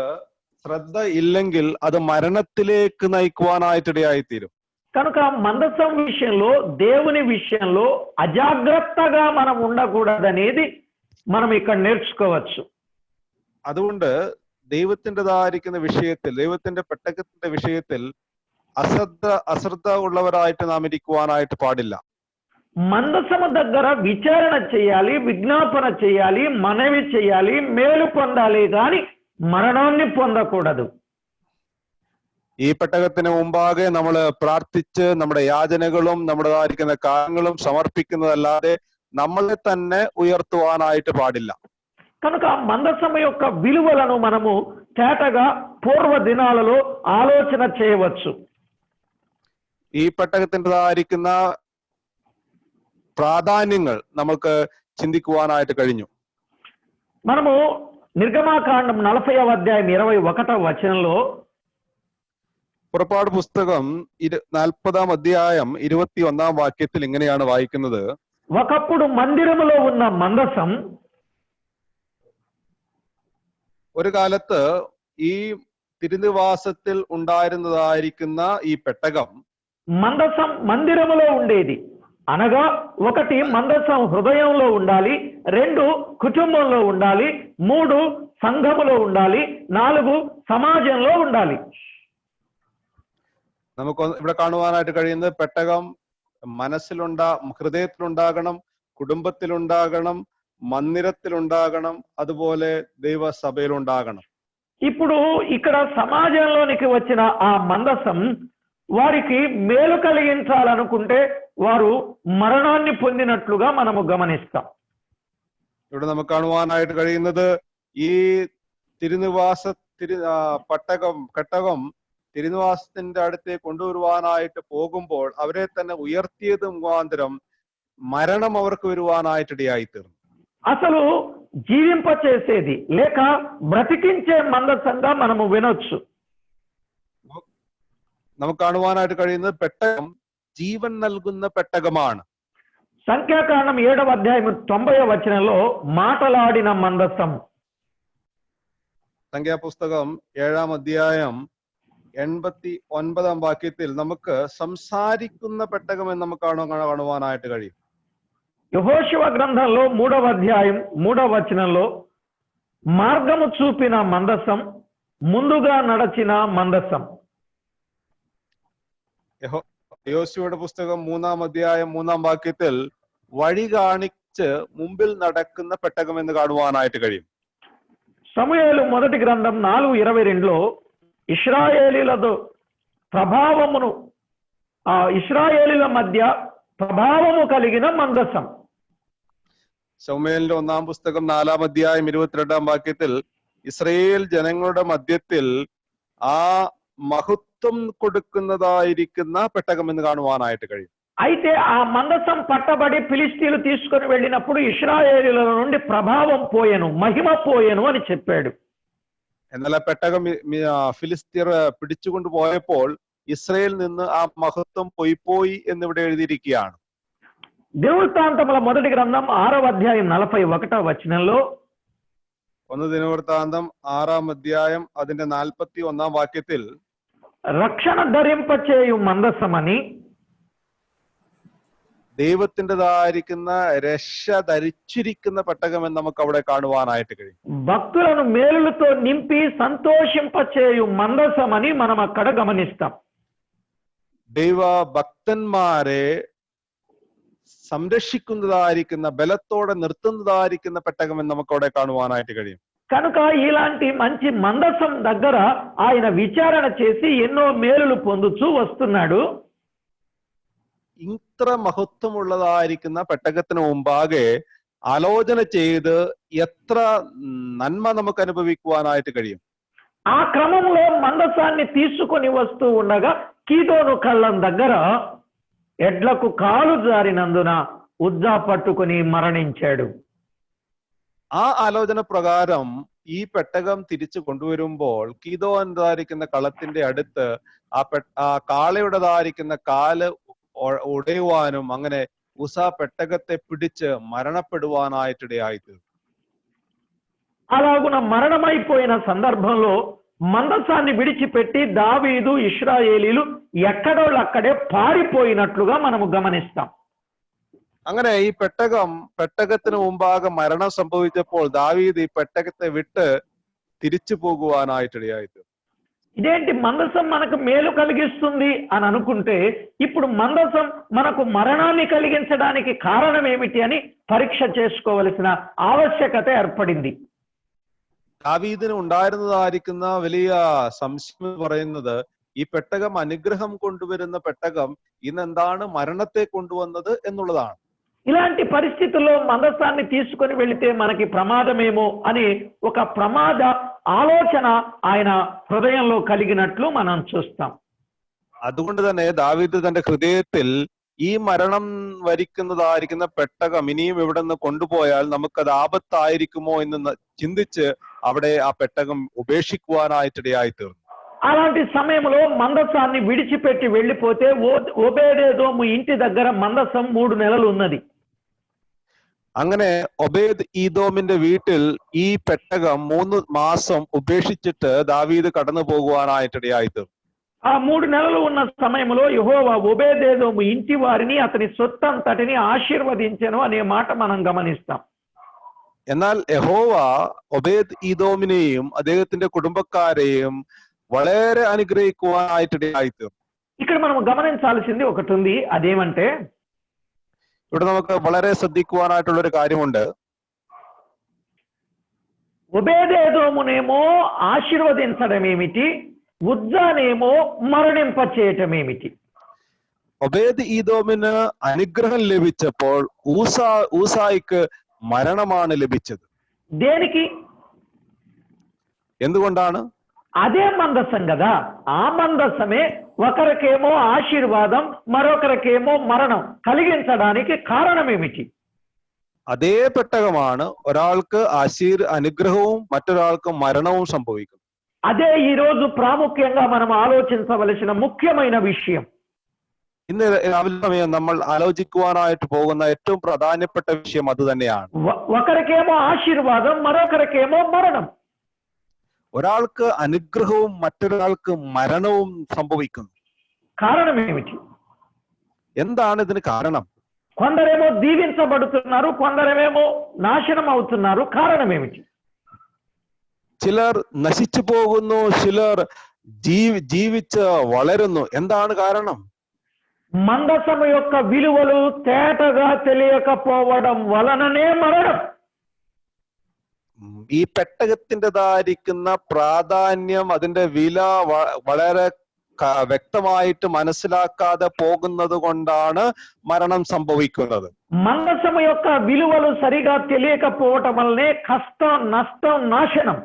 ശ്രദ്ധ ഇല്ലെങ്കിൽ അത് മരണത്തിലേക്ക് നയിക്കുവാനായിട്ടിടയായിത്തീരും. కనుక మందసం విషయంలో దేవుని విషయంలో అజాగ్రత్తగా మనం ఉండకూడదనేది మనం ఇక్కడ నేర్చుకోవచ్చు. അതുകൊണ്ട് ദൈവത്തിൻ്റെതായിരിക്കുന്ന വിഷയത്തിൽ, ദൈവത്തിന്റെ പെട്ടകത്തിന്റെ വിഷയത്തിൽ അശ്രദ്ധ ഉള്ളവരായിട്ട് നാം ഇരിക്കുവാനായിട്ട് പാടില്ല. మందసము దగ్గర విచారణ చేయాలి, విజ్ఞాపన చేయాలి, మనవి చేయాలి, మేలు పొందాలి, కానీ మరణాన్ని పొందకూడదు. ഈ പെട്ടകത്തിന് മുമ്പാകെ നമ്മൾ പ്രാർത്ഥിച്ച് നമ്മുടെ യാചനകളും നമ്മുടേതായിരിക്കുന്ന കാര്യങ്ങളും സമർപ്പിക്കുന്നതല്ലാതെ നമ്മളെ തന്നെ ഉയർത്തുവാനായിട്ട് പാടില്ല. కనుక మందసము యొక్క విలువలను మనము తేటగా పూర్వ దినాలలో ఆలోచన చేయవచ్చు. ഈ പെട്ടകത്തിൻ്റെതായിരിക്കുന്ന പ്രാധാന്യങ്ങൾ നമുക്ക് ചിന്തിക്കുവാനായിട്ട് കഴിഞ്ഞു. మనము నిర్గమాకాండం 40వ అధ్యాయం 21వ వచనంలో പുറപ്പാട് പുസ്തകം 40ാം അധ്യായം 21ാം വാക്യത്തിൽ ഇങ്ങനെയാണ് വായിക്കുന്നത്. ఒకప్పుడు మందిరములో ఉన్న మందసం ഒരു കാലത്ത് ഈ തിരുനിവാസത്തിൽ ഉണ്ടായിരുന്നതായിരിക്കുന്ന ഈ പെട്ടകം మందసం మందిరములో ఉండేది. అనగా 1 మందసం హృదయంలో ఉండాలి, 2 కుటుంబంలో ఉండాలి, 3 సంఘములో ఉండాలి, 4 సమాజంలో ఉండాలి. നമുക്ക് ഇവിടെ കാണുവാനായിട്ട് കഴിയുന്നത് പെട്ടകം ഹൃദയത്തിലുണ്ടാകണം, കുടുംബത്തിലുണ്ടാകണം, മന്ദിരത്തിലുണ്ടാകണം, അതുപോലെ ദൈവസഭയിലുണ്ടാകണം. ఇప్పుడు ఇక్కడ సమాజంలోనికి వచ్చిన ఆ మందసం వారికి మేలు కలిగించాలనుకుంటే వారు మరణాన్ని పొందినట్లుగా మనము గమనిస్తాం. ഇവിടെ നമുക്ക് കാണുവാനായിട്ട് കഴിയുന്നത് ഈ പെട്ടകം തിരുനിവാസത്തിന്റെ അടുത്തേക്ക് കൊണ്ടുവരുവാനായിട്ട് പോകുമ്പോൾ അവരെ തന്നെ ഉയർത്തിയത് മുഖാന്തരം മരണം അവർക്ക് വരുവാനായിട്ടിടയായിത്തീർന്നു. అసలు జీవింపచేసేది లేక బ్రతికించే మందసంగా మనము వినొచ్చు. നമുക്ക് കാണുവാനായിട്ട് കഴിയുന്നത് പെട്ടകം ജീവൻ നൽകുന്ന പെട്ടകമാണ്. సంఖ్యాకాండం 7వ అధ్యాయం 90వ వచనంలో మాటలాడిన మందసం. സംഖ്യാപുസ്തകം 7ാം അധ്യായം 89ാം വാക്യത്തിൽ നമുക്ക് സംസാരിക്കുന്ന പെട്ടകം എന്ന് നമുക്ക് കാണുവാനായിട്ട് കഴിയും. యెహోషువ గ్రంథంలో 3వ అధ్యాయం 3వ వచనంలో మార్గము చూపిన మందసం, ముందుగా నడచిన మందసం. യോശുവയുടെ പുസ്തകം 3ാം അധ്യായം 3ാം വാക്യത്തിൽ വഴി കാണിച്ച് മുമ്പിൽ നടക്കുന്ന പെട്ടകം എന്ന് കാണുവാനായിട്ട് കഴിയും. సమూయేలు మొదటి గ్రంథం 4:22లో ఇశ్రాయేలీలతో ప్రభావమును ఇశ్రాయేలుల మధ్య ప్రభావము కలిగిన మందసం. ശമൂവേലിന്റെ ഒന്നാം പുസ്തകം 4-ാം അധ്യായം 22-ാം വാക്യത്തിൽ ഇസ്രായേൽ ജനങ്ങളുടെ മധ്യത്തിൽ ആ മഹത്വം കൊടുക്കുന്നതായിരിക്കുന്ന പെട്ടകം എന്ന് കാണുവാനായിട്ട് കഴിയും. అయితే ఆ మందసం పట్టబడి ఫిలిస్తీన్లు తీసుకొని వెళ్ళినప్పుడు ఇశ్రాయేలుల నుండి ప్రభావం పోయెను, మహిమ పోయెను అని చెప్పాడు. എന്നാൽ ആ പെട്ടകം ഫിലിസ്തീർ പിടിച്ചുകൊണ്ട് പോയപ്പോൾ ഇസ്രായേലിൽ നിന്ന് ആ മഹത്വം പോയി എന്നിവിടെ എഴുതിയിരിക്കുകയാണ്. దినవృత్తాంతముల మొదటి గ్రంథం 6వ అధ్యాయం 41వ వచనంలో, 1 దినవృత్తాంతం 6ాం అధ్యాయం അതിന്റെ 41ാം വാക്യത്തിൽ రక్షణ ధరింపచేయు మందసమని, ദൈവത്തിൻ്റെതായിരിക്കുന്ന രക്ഷ ധരിച്ചിരിക്കുന്ന പെട്ടകം എന്ന് നമുക്ക് അവിടെ കാണുവാനായിട്ട് കഴിയും. భక్తులను మేలులతో నింపి సంతోషింపచేయు మందసమని మనం అక్కడ గమనిస్తాం. ദൈവ ഭക്തന്മാരെ സംരക്ഷിക്കുന്നതായിരിക്കുന്ന, ബലത്തോടെ നിർത്തുന്നതായിരിക്കുന്ന പെട്ടകം എന്ന് നമുക്ക് അവിടെ കാണുവാനായിട്ട് കഴിയും. కనుక ఇలాంటి మంచి మందసం దగ్గర ఆయన విచారణ చేసి ఎన్నో మేలులు పొందుతూ వస్తున్నాడు. ഇത്ര മഹത്വമുള്ളതായിരിക്കുന്ന പെട്ടകത്തിന് മുമ്പാകെ ആലോചന ചെയ്ത് എത്ര നന്മ നമുക്ക് അനുഭവിക്കുവാനായിട്ട് കഴിയും. ఆ క్రమంలో మందసాన్ని తీసుకొని వస్తూ ఉండగా కీదోను కళ్ళం దగ్గర ఎడ్లకు కాలు జారినందున ఉజ్జా పట్టుకుని మరణించాడు. ആ ആലോചന പ്രകാരം ഈ പെട്ടകം തിരിച്ചു കൊണ്ടുവരുമ്പോൾ കീദോന്തായിരിക്കുന്ന കളത്തിന്റെ അടുത്ത് ആ കാളയുടേതായിരിക്കുന്ന കാല് ഉടയുവാനും അങ്ങനെ ഉസ പെട്ടകത്തെ പിടിച്ച് మరణപ്പെടുവാനായിട്ടിടയായിത്തീർന്നു. అలాగున మరణమైపోయిన సందర్భంలో మందసాన్ని విడిచిపెట్టి దావీదు ఇశ్రాయేలీలు ఎక్కడోళ్ళు అక్కడే పారిపోయినట్లుగా మనము గమనిస్తాం. അങ്ങനെ ഈ പെട്ടകത്തിന് മുമ്പാകെ മരണം സംഭവിച്ചപ്പോൾ ദാവീദ് ഈ പെട്ടകത്തെ വിട്ട് തിരിച്ചു പോകുവാനായിട്ടിടയായിത്തീർന്നു. ఇదేంటి మందసం మనకు మేలు కలిగిస్తుంది అని అనుకుంటే, ఇప్పుడు మందసం మనకు మరణాన్ని కలిగించడానికి కారణం ఏమిటి అని పరీక్ష చేసుకోవలసిన ఆవశ్యకత ఏర్పడింది. ദാവീദിന് ഉണ്ടായിരുന്നതായിരിക്കുന്ന വലിയ സംശയം എന്ന് പറയുന്നത്, ഈ പെട്ടകം അനുഗ്രഹം കൊണ്ടുവരുന്ന പെട്ടകം ഇന്നെന്താണ് മരണത്തെ കൊണ്ടുവന്നത് എന്നുള്ളതാണ്. ఇలాంటి పరిస్థితుల్లో మందసాన్ని తీసుకొని వెళితే మనకి ప్రమాదమేమో అని ఒక ప్రమాద ఆలోచన ఆయన హృదయంలో కలిగినట్లు మనం చూస్తాం. അതുകൊണ്ട് തന്നെ ദാവീദ് തന്റെ ഹൃദയത്തിൽ ഈ മരണം വരിക്കുന്നതായിരിക്കുന്ന പെട്ടകം ഇനിയും ഇവിടെ നിന്ന് കൊണ്ടുപോയാൽ നമുക്കത് ആപത്തായിരിക്കുമോ എന്ന് ചിന്തിച്ച് അവിടെ ആ പെട്ടകം ഉപേക്ഷിക്കുവാനായിട്ടിടയായി തീർന്നു. అలాంటి సమయంలో మందసాన్ని విడిచిపెట్టి వెళ్ళిపోతే ఓబేదేదోము ఇంటి దగ్గర మందసం 3 నెలలు ఉన్నది. അങ്ങനെ ഒബേദ് ഈദോമിന്റെ വീട്ടിൽ ഈ പെട്ടകം 3 മാസം ഉപേക്ഷിച്ചിട്ട് ദാവീദ് കടന്നു പോകുവാനായിട്ടിടയായി തീർന്നു. ఆ 3 నెలలు ఉన్న సమయంలో యెహోవా ఓబేదేదోము ఇంటి వారిని అతని సొత్తంతటిని ఆశీర్వదించెను అనే మాట మనం గమనిస్తాం. എന്നാൽ യഹോവ ഒബേദ് ഈദോമിനെയും അദ്ദേഹത്തിന്റെ കുടുംബക്കാരെയും വളരെ അനുഗ്രഹിക്കുവാനായിട്ടിടയായി തീർന്നു. ఇక్కడ మనం గమనించాల్సింది ఒకటి ఉంది. అదేమంటే, ഇവിടെ നമുക്ക് വളരെ ശ്രദ്ധിക്കുവാനായിട്ടുള്ള ഒരു കാര്യമുണ്ട്. ఒబేదేదోమునేమో ఆశీర్వదించడం ఏమిటి, ఉజ్జానేమో మరణింపచేయటం ఏమిటి? ഒബേദ് ഈദോമിന് അനുഗ്രഹം ലഭിച്ചപ്പോൾ ഊസായിക്ക് മരണമാണ് ലഭിച്ചത്. దేనికి? എന്തുകൊണ്ടാണ്? అదే మందసం కదా. ఆ మందసమే ఒకరికేమో ఆశీర్వాదం, మరొకరికేమో మరణం కలిగించడానికి కారణం ఏమిటి? അതേ പെട്ടകമാണ് ഒരാൾക്ക് അനുഗ്രഹവും മറ്റൊരാൾക്ക് മരണവും സംഭവിക്കും. అదే ఈ రోజు ప్రాముఖ్యంగా మనం ఆలోచించవలసిన ముఖ్యమైన విషయం. ഇന്ന് രാവിലെ സമയം നമ്മൾ ആലോചിക്കുവാനായിട്ട് പോകുന്ന ഏറ്റവും പ്രധാനപ്പെട്ട വിഷയം അത് തന്നെയാണ്. ఒకరికేమో ఆశీర్వాదం, మరొకరికేమో మరణం. ഒരാൾക്ക് അനുഗ്രഹവും മറ്റൊരാൾക്ക് മരണവും സംഭവിക്കുന്നു. కారణం ఏమిటి? എന്താണ് ഇതിന് കാരണം? కొందరేమో దీవించబడుతున్నారు, కొందరేమో నాశనం అవుతున్నారు. కారణం ఏమిటి? ചിലർ നശിച്ചു പോകുന്നു, ചിലർ ജീവിച്ച് വളരുന്നു. എന്താണ് കാരണം? మందసము యొక్క విలువలు తేటగా తెలియకపోవడం వలననే మరణం. ഈ പെട്ടകത്തിൻ്റെതായിരിക്കുന്ന പ്രാധാന്യം, അതിന്റെ വില വളരെ వ్యక్తമായിട്ട് മനസ്സിലാക്കാതെ പോകുന്നത് കൊണ്ടാണ് മരണം സംഭവിക്കുന്നത്. మందసము యొక్క విలువలు సరిగా తెలియకపోవటం వల్లనే కష్టం, నష్టం, నాశనం.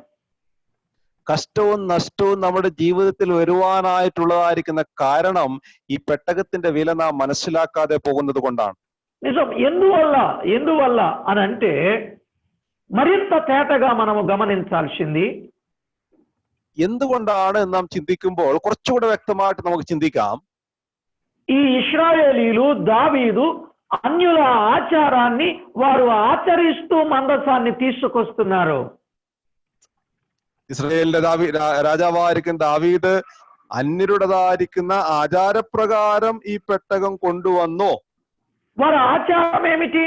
കഷ്ടവും നഷ്ടവും നമ്മുടെ ജീവിതത്തിൽ വരുവാനായിട്ടുള്ളതായിരിക്കുന്ന കാരണം ഈ പെട്ടകത്തിന്റെ വില നാം മനസ്സിലാക്കാതെ പോകുന്നത് കൊണ്ടാണ്. నిజం. ఎందువల్ల అని అంటే మరింత తేటగా మనము గమనించాల్సింది, എന്തുകൊണ്ടാണ് നാം ചിന്തിക്കുമ്പോൾ കുറച്ചുകൂടെ വ്യക്തമായിട്ട് നമുക്ക് ചിന്തിക്കാം. ఈ ఇశ్రాయేలీలు, దావీదు అన్యుల ఆచారాన్ని వారు ఆచరిస్తూ మందసాన్ని తీసుకొస్తున్నారు. ഇസ്രായേലിന്റെ രാജാവായിരിക്കുന്ന ദാവീദ് അന്യരുടേതായിരിക്കുന്ന ആചാരപ്രകാരം ഈ പെട്ടകം കൊണ്ടുവന്നു. వారి ఆచారం ఏమిటి?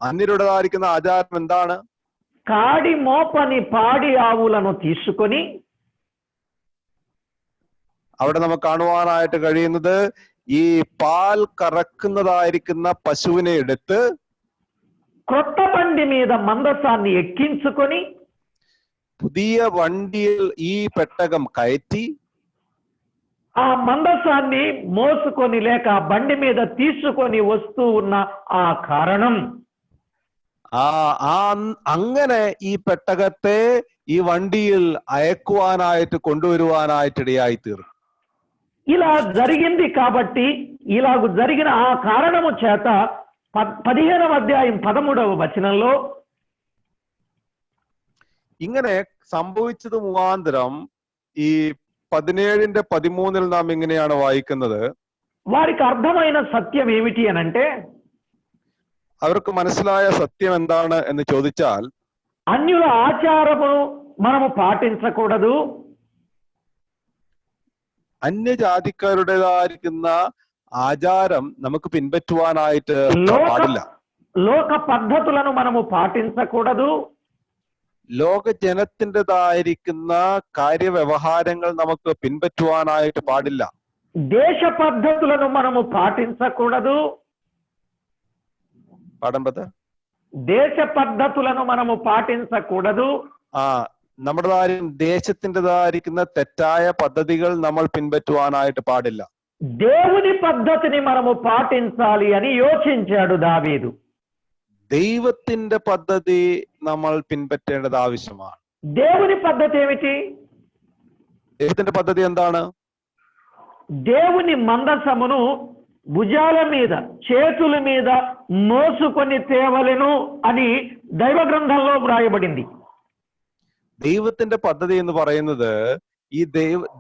അന്യരുടേതായിരിക്കുന്ന ആചാരം എന്താണ്? కాడి మోపని పాడి ఆవులను తీసుకొని, അവിടെ നമുക്ക് കാണുവാനായിട്ട് കഴിയുന്നത് ഈ പാൽ കറക്കുന്നതായിരിക്കുന്ന പശുവിനെ എടുത്ത് క్రొత్త బండి మీద మందసాన్ని ఎక్కించుకొని, പുതിയ വണ്ടിയിൽ ഈ പെട്ടകം കയറ്റി ఆ మందసాన్ని మోసుకొని లేక బండి మీద తీసుకొని వస్తూ ఉన్న ఆ కారణం, അങ്ങനെ ఈ പെട്ടകത്തെ ഈ വണ്ടിയിൽ അയക്കുവാനായിട്ട് കൊണ്ടുവരുവാനായിട്ട് ഇടയായി തീർന്നു. ఇలా జరిగింది కాబట్టి, ఇలాగ జరిగిన ఆ కారణము చేత 15వ అధ్యాయం 13వ వచనంలో ഇങ്ങനെ സംഭവിച്ചത് മുഖാന്തരം ഈ 17ന്റെ 13 നാം ഇങ്ങനെയാണ് വായിക്കുന്നത്. వారికి అర్థమైన సత్యం ఏమిటి అని అంటే, അവർക്ക് മനസ്സിലായ സത്യം എന്താണ് എന്ന് ചോദിച്ചാൽ, అన్యుల ఆచారమును మనము పాటించకూడదు, അന്യജാതിക്കാരുടേതായിരിക്കുന്ന ആചാരം നമുക്ക് പിൻപറ്റുവാനായിട്ട് പാടില്ല. లోక పద్ధతులను మనము పాటించకూడదు, ലോക ജനത്തിൻ്റെതായിരിക്കുന്ന കാര്യവ്യവഹാരങ്ങൾ നമുക്ക് പിൻപറ്റുവാനായിട്ട് പാടില്ല. దేశ పద్ధతులను మనము పాటించకూడదు, പാടമ്പത് దేశ పద్ధతులను మనము పాటించకూడదు. നമ്മുടെ ദേശത്തിൻ്റെതായിരിക്കുന്ന തെറ്റായ പദ്ധതികൾ നമ്മൾ പിൻപറ്റുവാനായിട്ട് പാടില്ല. దేవుని పద్ధతిని మనము పాటించాలి అని యోచించాడు దావీదు. ദൈവത്തിന്റെ പദ്ധതി നമ്മൾ പിൻപറ്റേണ്ടത് ആവശ്യമാണ്. దేవుని పద్ధతి ఏమిటి? ദൈവത്തിന്റെ పద్ధతి എന്താണ്? దేవుని మందసమును భుజాల మీద, చేతుల మీద మోసుకొని తేవలెను అని దైవ గ్రంథంలో వ్రాయబడింది. ദൈവത്തിന്റെ പദ്ധതി എന്ന് പറയുന്നത് ഈ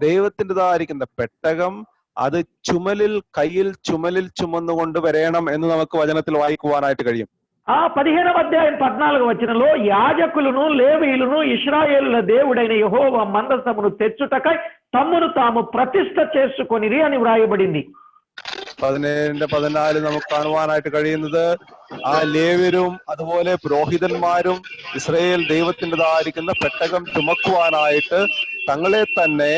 ദൈവത്തിൻ്റെതായിരിക്കുന്ന പെട്ടകം അത് കയ്യിൽ ചുമലിൽ ചുമന്നുകൊണ്ട് വരയണം എന്ന് നമുക്ക് വചനത്തിൽ വായിക്കുവാനായിട്ട് കഴിയും. ఆ 15వ అధ్యాయం 14వ వచనంలో యాజకులను, లేవీయులను ఇశ్రాయేలుల దేవుడైన యెహోవా మందసమును తెచ్చుటకై తమ్మును తాము ప్రతిష్ఠ చేసుకొనిరి అని వ్రాయబడింది. 17ന്റെ 14 നമുക്ക് കാണുവാനായിട്ട് കഴിയുന്നത് ആ ലേവ്യരും അതുപോലെ പുരോഹിതന്മാരും ഇസ്രായേൽ ദൈവത്തിൻ്റെതായിരിക്കുന്ന പെട്ടകം ചുമക്കുവാനായിട്ട് തങ്ങളെ തന്നെ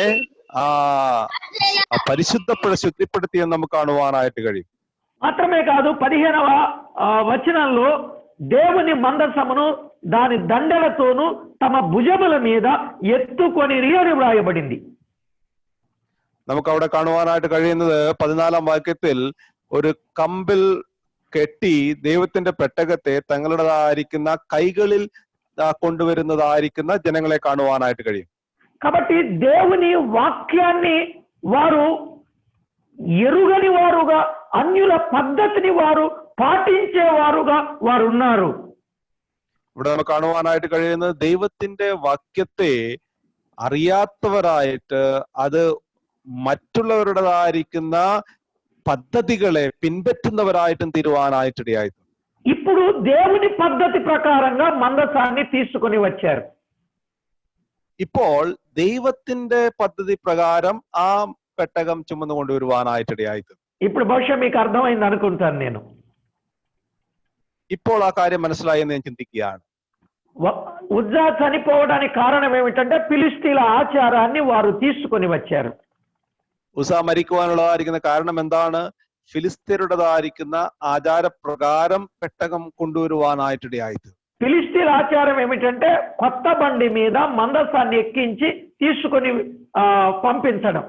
ശുദ്ധിപ്പെടുത്തിയെന്ന് നമുക്ക് കാണുവാനായിട്ട് കഴിയും. మాత్రమే కాదు, 15వ వచనంలో దేవుని మందసమును దాని దండలతోనూ తమ భుజముల మీద ఎత్తుకొనిరి అని వ్రాయబడింది. നമുക്ക് അവിടെ കാണുവാനായിട്ട് കഴിയുന്നത് 14ാം വാക്യത്തിൽ ഒരു കമ്പിൽ കെട്ടി ദൈവത്തിന്റെ പെട്ടകത്തെ തങ്ങളുടേതായിരിക്കുന്ന കൈകളിൽ കൊണ്ടുവരുന്നതായിരിക്കുന്ന ജനങ്ങളെ കാണുവാനായിട്ട് കഴിയും. కాబట్టి దేవుని వాక్యాన్ని వారు ఎరుగని వారుగా, అన్యుల పద్ధతిని వారు పాటించేవారుగా వారు ఉన్నారు. ഇവിടെ നമുക്ക് കാണുവാനായിട്ട് കഴിയുന്നത് ദൈവത്തിന്റെ വാക്യത്തെ അറിയാത്തവരായിട്ട് അത് മറ്റുള്ളവരുടേതായിരിക്കുന്ന పద్ధతిകളെ പിൻപറ്റുന്നവരായിട്ടും തീരുവാനായിട്ടിടയായി. ఇప్పుడు దేవుని పద్ధతి ప్రకారంగా మందసాన్ని తీసుకొని వచ్చారు. ഇപ്പോൾ ദൈവത്തിന്റെ പദ്ധതി പ്രകാരം ആ പെട്ടകം ചുമന്നു കൊണ്ടുവരുവാനായിട്ടിടയായി. ఇప్పుడు బహుశా మీకు అర్థమైంది అనుకుంటాను నేను. ഇപ്പോൾ ആ കാര്യം മനസ്സിലായി എന്ന് ഞാൻ ചിന്തിക്കുകയാണ്. ఉజ్జా చనిపోవడానికి కారణం ఏమిటంటే ఫిలిస్తీన్ల ఆచారాన్ని వారు తీసుకొని వచ్చారు. ഉസ്സ മരിക്കുവാനുള്ളതായിരിക്കുന്ന കാരണം എന്താണ്? ഫിലിസ്തീനരുടേതായിരിക്കുന്ന ఆచారప్రకారం പെട്ടകം കൊണ്ടുവരുവാനായിട്ടിടയായി. ఫిలిస్తీన్ల ఆచారం ఏమిటంటే కొత్త బండి మీద మందసాన్ని ఎక్కించి తీసుకొని పంపించడం.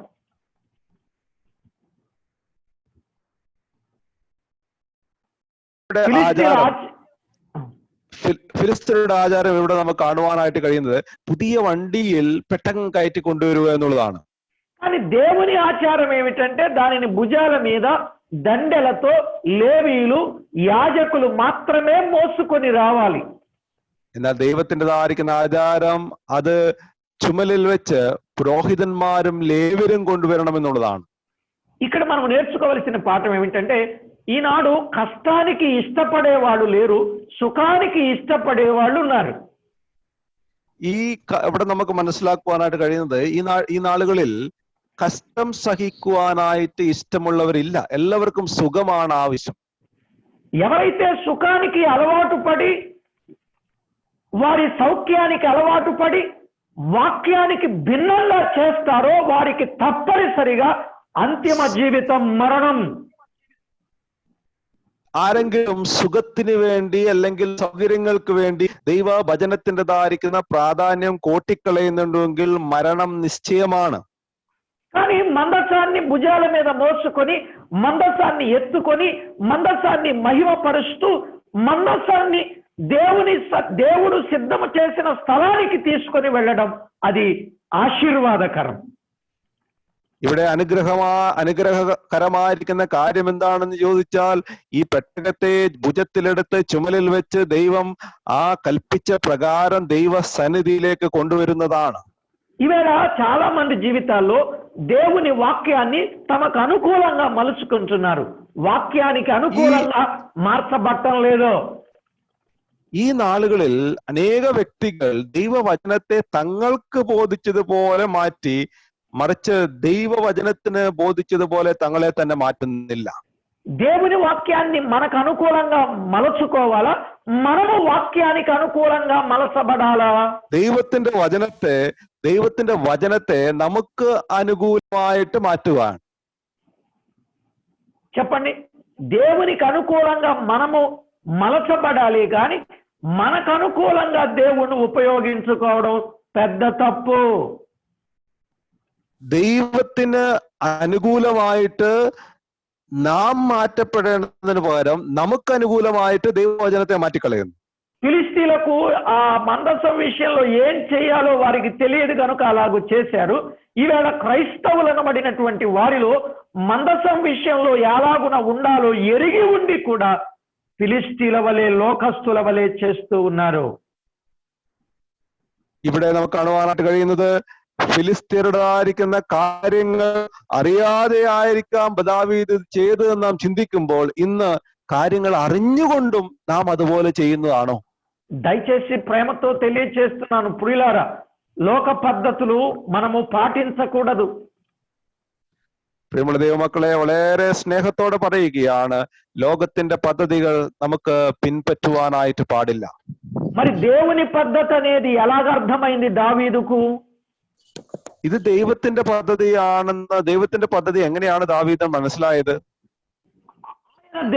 ഫിലിസ്തീനയുടെ ആചാരം ഇവിടെ നമുക്ക് കാണുവാനായിട്ട് കഴിയുന്നത് പുതിയ വണ്ടിയിൽ പെട്ടകം കയറ്റി കൊണ്ടുവരിക എന്നുള്ളതാണ്. కానీ దేవుని ఆచారం ఏమిటంటే దానిని భుజాల మీద దండెలతో లేవీయులు యాజకులు మాత్రమే మోసుకొని రావాలి. എന്നാൽ ദൈവത്തിൻ്റെതായിരിക്കുന്ന ആചാരം അത് ചുമലിൽ വെച്ച് പുരോഹിതന്മാരും ലേവ്യരും കൊണ്ടുവരണം എന്നുള്ളതാണ്. ఇక్కడ మనం నేర్చుకోవాల్సిన పాఠం ఏమిటంటే ఈనాడు కష్టానికి ఇష్టపడేవాళ్ళు లేరు, సుఖానికి ఇష్టపడేవాళ్ళు ఉన్నారు. ഇവിടെ നമുക്ക് മനസ്സിലാക്കുവാനായിട്ട് കഴിയുന്നത് ഈ നാളുകളിൽ കഷ്ടം സഹിക്കുവാനായിട്ട് ഇഷ്ടമുള്ളവരില്ല, എല്ലാവർക്കും സുഖമാണ് ആവശ്യം. ఎవరైతే సుఖానికి అలవాటు పడి వారి సౌఖ్యానికి అలవాటు పడి వాక్యానికి భిన్నంగా చేస్తారో వారికి తప్పనిసరిగా అంతిమ జీవితం మరణం. ആരെങ്കിലും സുഖത്തിന് വേണ്ടി അല്ലെങ്കിൽ സൗകര്യങ്ങൾക്ക് വേണ്ടി ദൈവ വചനത്തിൻ്റെതായിരിക്കുന്ന പ്രാധാന്യം കോട്ടിക്കളയുന്നുണ്ടെങ്കിൽ മരണം നിശ്ചയമാണ്. కానీ మందసాన్ని భుజాల మీద మోసుకొని మందసాన్ని ఎత్తుకొని మందసాన్ని మహిమపరుస్తూ మందసాన్ని దేవుడు సిద్ధము చేసిన స్థలానికి తీసుకొని వెళ్ళడం అది ఆశీర్వాదకరం. ഇവിടെ അനുഗ്രഹകരമായിരിക്കുന്ന കാര്യം എന്താണെന്ന് ചോദിച്ചാൽ ഈ പെട്ടകത്തെ ഭുജത്തിലെടുത്ത് ചുമലിൽ വെച്ച് ദൈവം ആ കൽപ്പിച്ച പ്രകാരം ദൈവ സന്നിധിയിലേക്ക് കൊണ്ടുവരുന്നതാണ്. ఈవేళ చాలా మంది జీవితాల్లో దేవుని వాక్యాన్ని తమకు అనుకూలంగా మలుచుకుంటున్నారు, వాక్యానికి అనుకూలంగా మార్చబట్టం లేదు. ഈ നാളുകളിൽ അനേക വ്യക്തികൾ ദൈവവചനത്തെ തങ്ങൾക്ക് ബോധിച്ചതുപോലെ മാറ്റി മറിച്ച് ദൈവവചനത്തിന് ബോധിച്ചതുപോലെ തങ്ങളെ തന്നെ മാറ്റുന്നില്ല. దేవుని వాక్యాన్ని మనకు అనుకూలంగా మలచుకోవాలా, మనము వాక్యానికి అనుకూలంగా మలచబడాలా? ദൈവത്തിന്റെ വചനത്തെ നമുക്ക് അനുകൂലമായിട്ട് മാറ്റുവാൻ. చెప్పండి, దేవునికి అనుకూలంగా మనము మలచబడాలి కానీ మనకు అనుకూలంగా దేవుణ్ణి ఉపయోగించుకోవడం పెద్ద తప్పు. ദൈവത്തിന് അനുകൂലമായിട്ട് നാം മാറ്റപ്പെടേണ്ടതിന് പകരം നമുക്ക് അനുകൂലമായിട്ട് ദൈവവചനത്തെ മാറ്റിക്കളയുന്നു. ఫిలిస్తీన్లకు ఆ మందసం విషయంలో ఏం చేయాలో వారికి తెలియదు కనుక అలాగూ చేశారు. ఈవేళ క్రైస్తవులనబడినటువంటి వారిలో మందసం విషయంలో ఎలాగున ఉండాలో ఎరిగి ఉండి కూడా ఫిలిస్తీన్ల వలె లోకస్తుల వలె చేస్తూ ఉన్నారు. ഇവിടെ നമുക്ക് കാണുവാനായിട്ട് കഴിയുന്നത് ഫിലിസ്തീനരുടേതായിരിക്കുന്ന കാര്യങ്ങൾ അറിയാതെ ആയിരിക്കാം ദാവീദ് ചെയ്തതെന്ന് നാം ചിന്തിക്കുമ്പോൾ ഇന്ന് കാര്യങ്ങൾ അറിഞ്ഞുകൊണ്ടും നാം അതുപോലെ ചെയ്യുന്നതാണോ? దయచేసి ప్రేమతో తెలియచేస్తున్నాను ప్రియులారా, లోక పద్ధతులు మనము పాటించకూడదు. പ്രിയമുള്ള ദൈവമക്കളെ, വളരെ സ്നേഹത്തോടെ പറയുകയാണ്, ലോകത്തിന്റെ പദ്ധതികൾ നമുക്ക് പിൻപറ്റുവാനായിട്ട് പാടില്ല. మరి దేవుని పద్ధతి అనేది ఎలాగర్థమైంది దావీదుకు? ഇത് ദൈവത്തിന്റെ പദ്ധതിയാണെന്ന്, ദൈവത്തിന്റെ പദ്ധതി എങ്ങനെയാണ് ദാവീദ് മനസ്സിലായത്?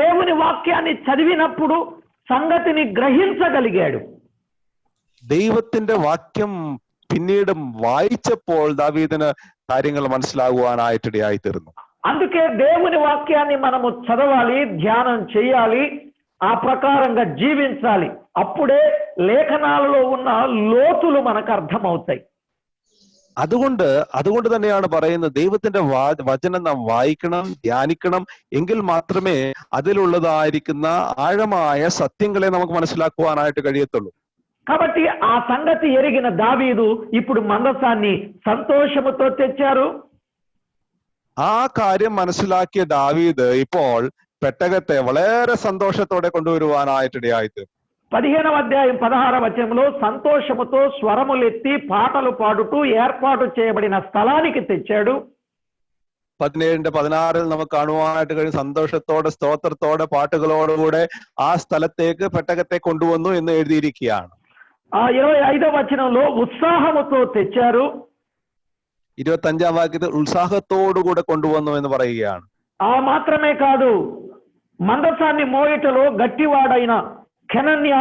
దేవుని వాక్యాన్ని చదివినప్పుడు సంగతిని గ్రహించగలిగాడు. ദൈവത്തിന്റെ വാക്യം പിന്നീട് വായിച്ചപ്പോൾ ദാവീദിന് കാര്യങ്ങൾ മനസ്സിലാകുവാനായിട്ടിടയായി തീർന്നു. అందుకే దేవుని వాక్యాన్ని మనము చదవాలి, ధ్యానం చేయాలి, ఆ ప్రకారంగా జీవించాలి. అప్పుడే లేఖనాలలో ఉన్న లోతులు మనకు అర్థమవుతాయి. അതുകൊണ്ട് തന്നെയാണ് പറയുന്നത്, ദൈവത്തിന്റെ വചനം നാം വായിക്കണം, ധ്യാനിക്കണം, എങ്കിൽ മാത്രമേ അതിലുള്ളതായിരിക്കുന്ന ആഴമായ സത്യങ്ങളെ നമുക്ക് മനസ്സിലാക്കുവാനായിട്ട് കഴിയത്തുള്ളൂ. కాబట్టి ఆ సంగతి ఎరిగిన దావీదు ఇప్పుడు మందసాన్ని సంతోషముతో తెచ్చారు. ആ കാര്യം മനസ്സിലാക്കിയ ദാവീദ് ഇപ്പോൾ പെട്ടകത്തെ വളരെ സന്തോഷത്തോടെ കൊണ്ടുവരുവാനായിട്ടിടയായിട്ട് 15వ అధ్యాయం 16వ వచనంలో సంతోషముతో స్వరములెత్తి పాటలు పాడుతూ ఏర్పాటు చేయబడిన స్థలానికి తెచ్చాడు. 17-16 നമുക്ക് കാണുവാനായിട്ട് കഴിയും, സന്തോഷത്തോടെ സ്തോത്രത്തോടെ പാട്ടുകളോടുകൂടെ ആ സ്ഥലത്തേക്ക് പെട്ടകത്തെ കൊണ്ടുവന്നു എന്ന് എഴുതിയിരിക്കുകയാണ്. 25వ వచనంలో ఉత్సాహముతో తెచ్చారు. 25వ వాక్യത്തിൽ ఉత్సాహത്തോടുകൂടെ കൊണ്ടുവന്നു എന്ന് പറയുകയാണ്. ఆ మాత్రమే కాదు, మందసాన్ని మోయటలో గట్టివాడైన కెనన్య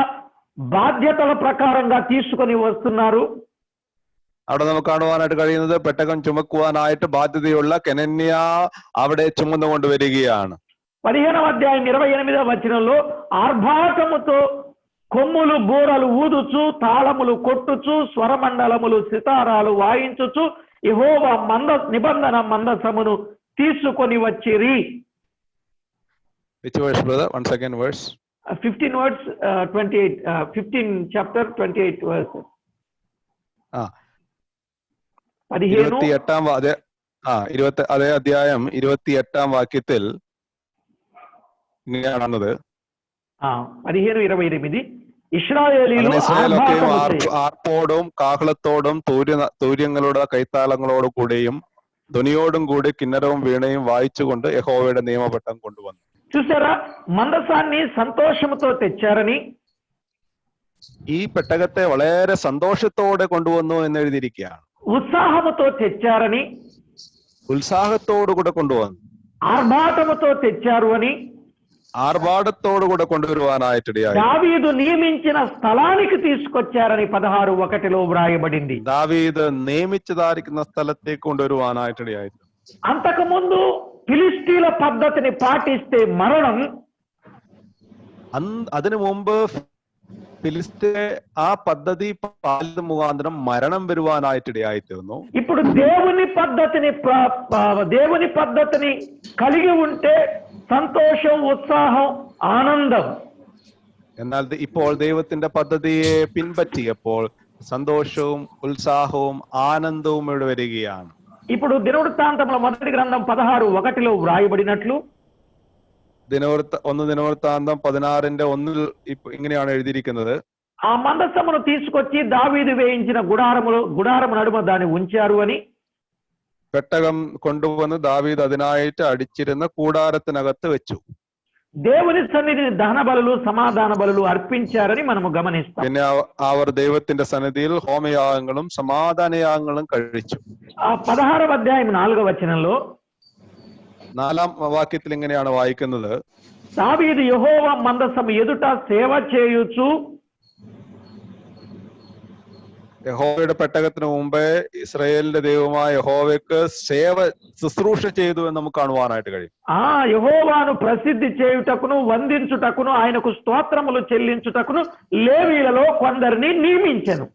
బాధ్యతల ప్రకారంగా తీసుకొని వస్తున్నారు. അവിടെ നമുക്ക് കാണുവാനായിട്ട് കഴിയുന്നത് പെട്ടകം ചുമക്കുവാനായിട്ട് ബാധ്യതയുള്ള കെനന്യ അവിടെ ചുമന്നുകൊണ്ട് വരികയാണ്. 15వ అధ్యాయం 28వ వచనంలో ఆర్భాటముతో కొమ్ములు బూరలు ఊదుచు తాళములు కొట్టుచు స్వరమండలములు సితారాలు వాయించుచు యెహోవా నిబంధన మందసమును తీసుకొని వచ్చిరి. Which verse, brother? Once again, verse. 15 words, 28, 15 chapter 28 verse. 28 അതേ അധ്യായം 28 വാക്യത്തിൽ ഇങ്ങനെയാണത്. 15:28 ഇസ്രായേലിൽ ആർപ്പോടും കാഹളത്തോടും തൂര്യങ്ങളുടെ കൈത്താളങ്ങളോടും കൂടെയും ധ്വനിയോടും കൂടി കിന്നരവും വീണയും വായിച്ചുകൊണ്ട് യഹോവയുടെ നിയമപട്ടം കൊണ്ടുവന്നു. చూసారా, మందసాన్ని సంతోషంతో తెచ్చారని, ഈ പെട്ടകത്തെ വളരെ സന്തോഷത്തോടെ കൊണ്ടുവന്നു എന്ന് എഴുതിയിരിക്കുകയാണ്. ఉత్సాహముతో తెచ్చారని, ഉത്സാഹത്തോടുകൂടെ കൊണ്ടുവന്നു. ఆర్భాటముతో తెచ్చారు అని, ആർഭാടത്തോടുകൂടെ കൊണ്ടുവരുവാനായിട്ടിടയായി. దావీదు నియమించిన స్థలానికి తీసుకొచ్చారని 16:1 వ్రాయబడింది. ദാവീദ് നിയമിച്ചതായിരിക്കുന്ന സ്ഥലത്തേക്ക് കൊണ്ടുവരുവാനായിട്ടിടയായി. అంతకుముందు ఫిలిస్తీన్ల పద్ధతిని పాటిస్తే మరణం, അതിനു മുമ്പ് ഫിലിസ്തീൻ ആ പദ്ധതി പാലിത മുഖാന്തരം മരണം വരുവാനായിട്ടിടയായി തീർന്നു. ఇప్పుడు దేవుని పద్ధతిని కలిగి ఉంటే సంతోషం, ఉత్సాహం, ఆనందం. എന്നാൽ ഇപ്പോൾ ദൈവത്തിന്റെ പദ്ധതിയെ പിൻപറ്റിയപ്പോൾ സന്തോഷവും ഉത്സാഹവും ആനന്ദവും ഇവിടെ വരികയാണ്. ఇప్పుడు దినవృత్తాంతముల మొదటి గ్రంథం 16:1 వ్రాయబడినట్లు, దినవృత్తాంతం 16:1 ഇങ്ങനെയാണ് എഴുതിയിരിക്കുന്നത്. ఆ మందసమును తీసుకొచ్చి దావీదు వేయించిన గుడారము నడుమ దాన్ని ఉంచారు అని, പെട്ടകം കൊണ്ടുവന്ന് ദാവീദ് അതിനായിട്ട് അടിച്ചിരുന്ന കൂടാരത്തിനകത്ത് വെച്ചു. దేవుని సన్నిధిని దహన బలులు, సమాధాన బలులు అర్పించారని మనము గమనిస్తాం. പിന്നെ അവർ ദൈവത്തിന്റെ സന്നിധിയിൽ ഹോമയാഗങ്ങളും സമാധാനയാഗങ്ങളും കഴിച്ചു. 16వ అధ్యాయం 4వ వచనంలో 4ാം വാക്യത്തിൽ ഇങ്ങനെയാണ് വായിക്കുന്നത്. దావీదు యెహోవా మందసము ఎదుట సేవ చేయుచు, യഹോവയുടെ പെട്ടകത്തിന് മുമ്പേ ഇസ്രായേലിന്റെ ദൈവമായ യഹോവയ്ക്ക് ശുശ്രൂഷ ചെയ്തു എന്ന് നമുക്ക് കാണുവാനായിട്ട് കഴിയും. యెహోవాను ప్రసిద్ధి చేయుటకును వందించుటకును ఆయనకు స్తోత్రములు చెల్లించుటకును లేవీయులలో కొందరిని నియమించెను.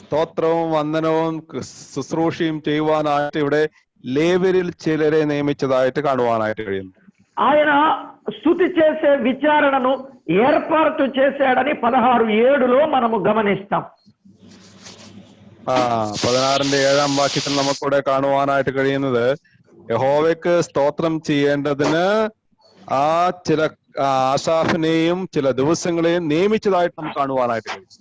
സ്തോത്രവും വന്ദനവും ശുശ്രൂഷയും ചെയ്യുവാനായിട്ട് ഇവിടെ ലേവ്യരിൽ ചിലരെ നിയമിച്ചതായിട്ട് കാണുവാനായിട്ട് കഴിയുന്നു. ఆయన స్తుతి చేసే విచారణను ఏర్పాటు చేశాడని 16:7 మనము గమనిస్తాం. 16-7 വാക്യത്തിൽ നമുക്കിവിടെ കാണുവാനായിട്ട് കഴിയുന്നത് യഹോവയ്ക്ക് സ്തോത്രം ചെയ്യേണ്ടതിന് ചില ആസാഫിനെയും ചില ദിവസങ്ങളെയും നിയമിച്ചതായിട്ട് നമുക്ക് കാണുവാനായിട്ട് കഴിയും.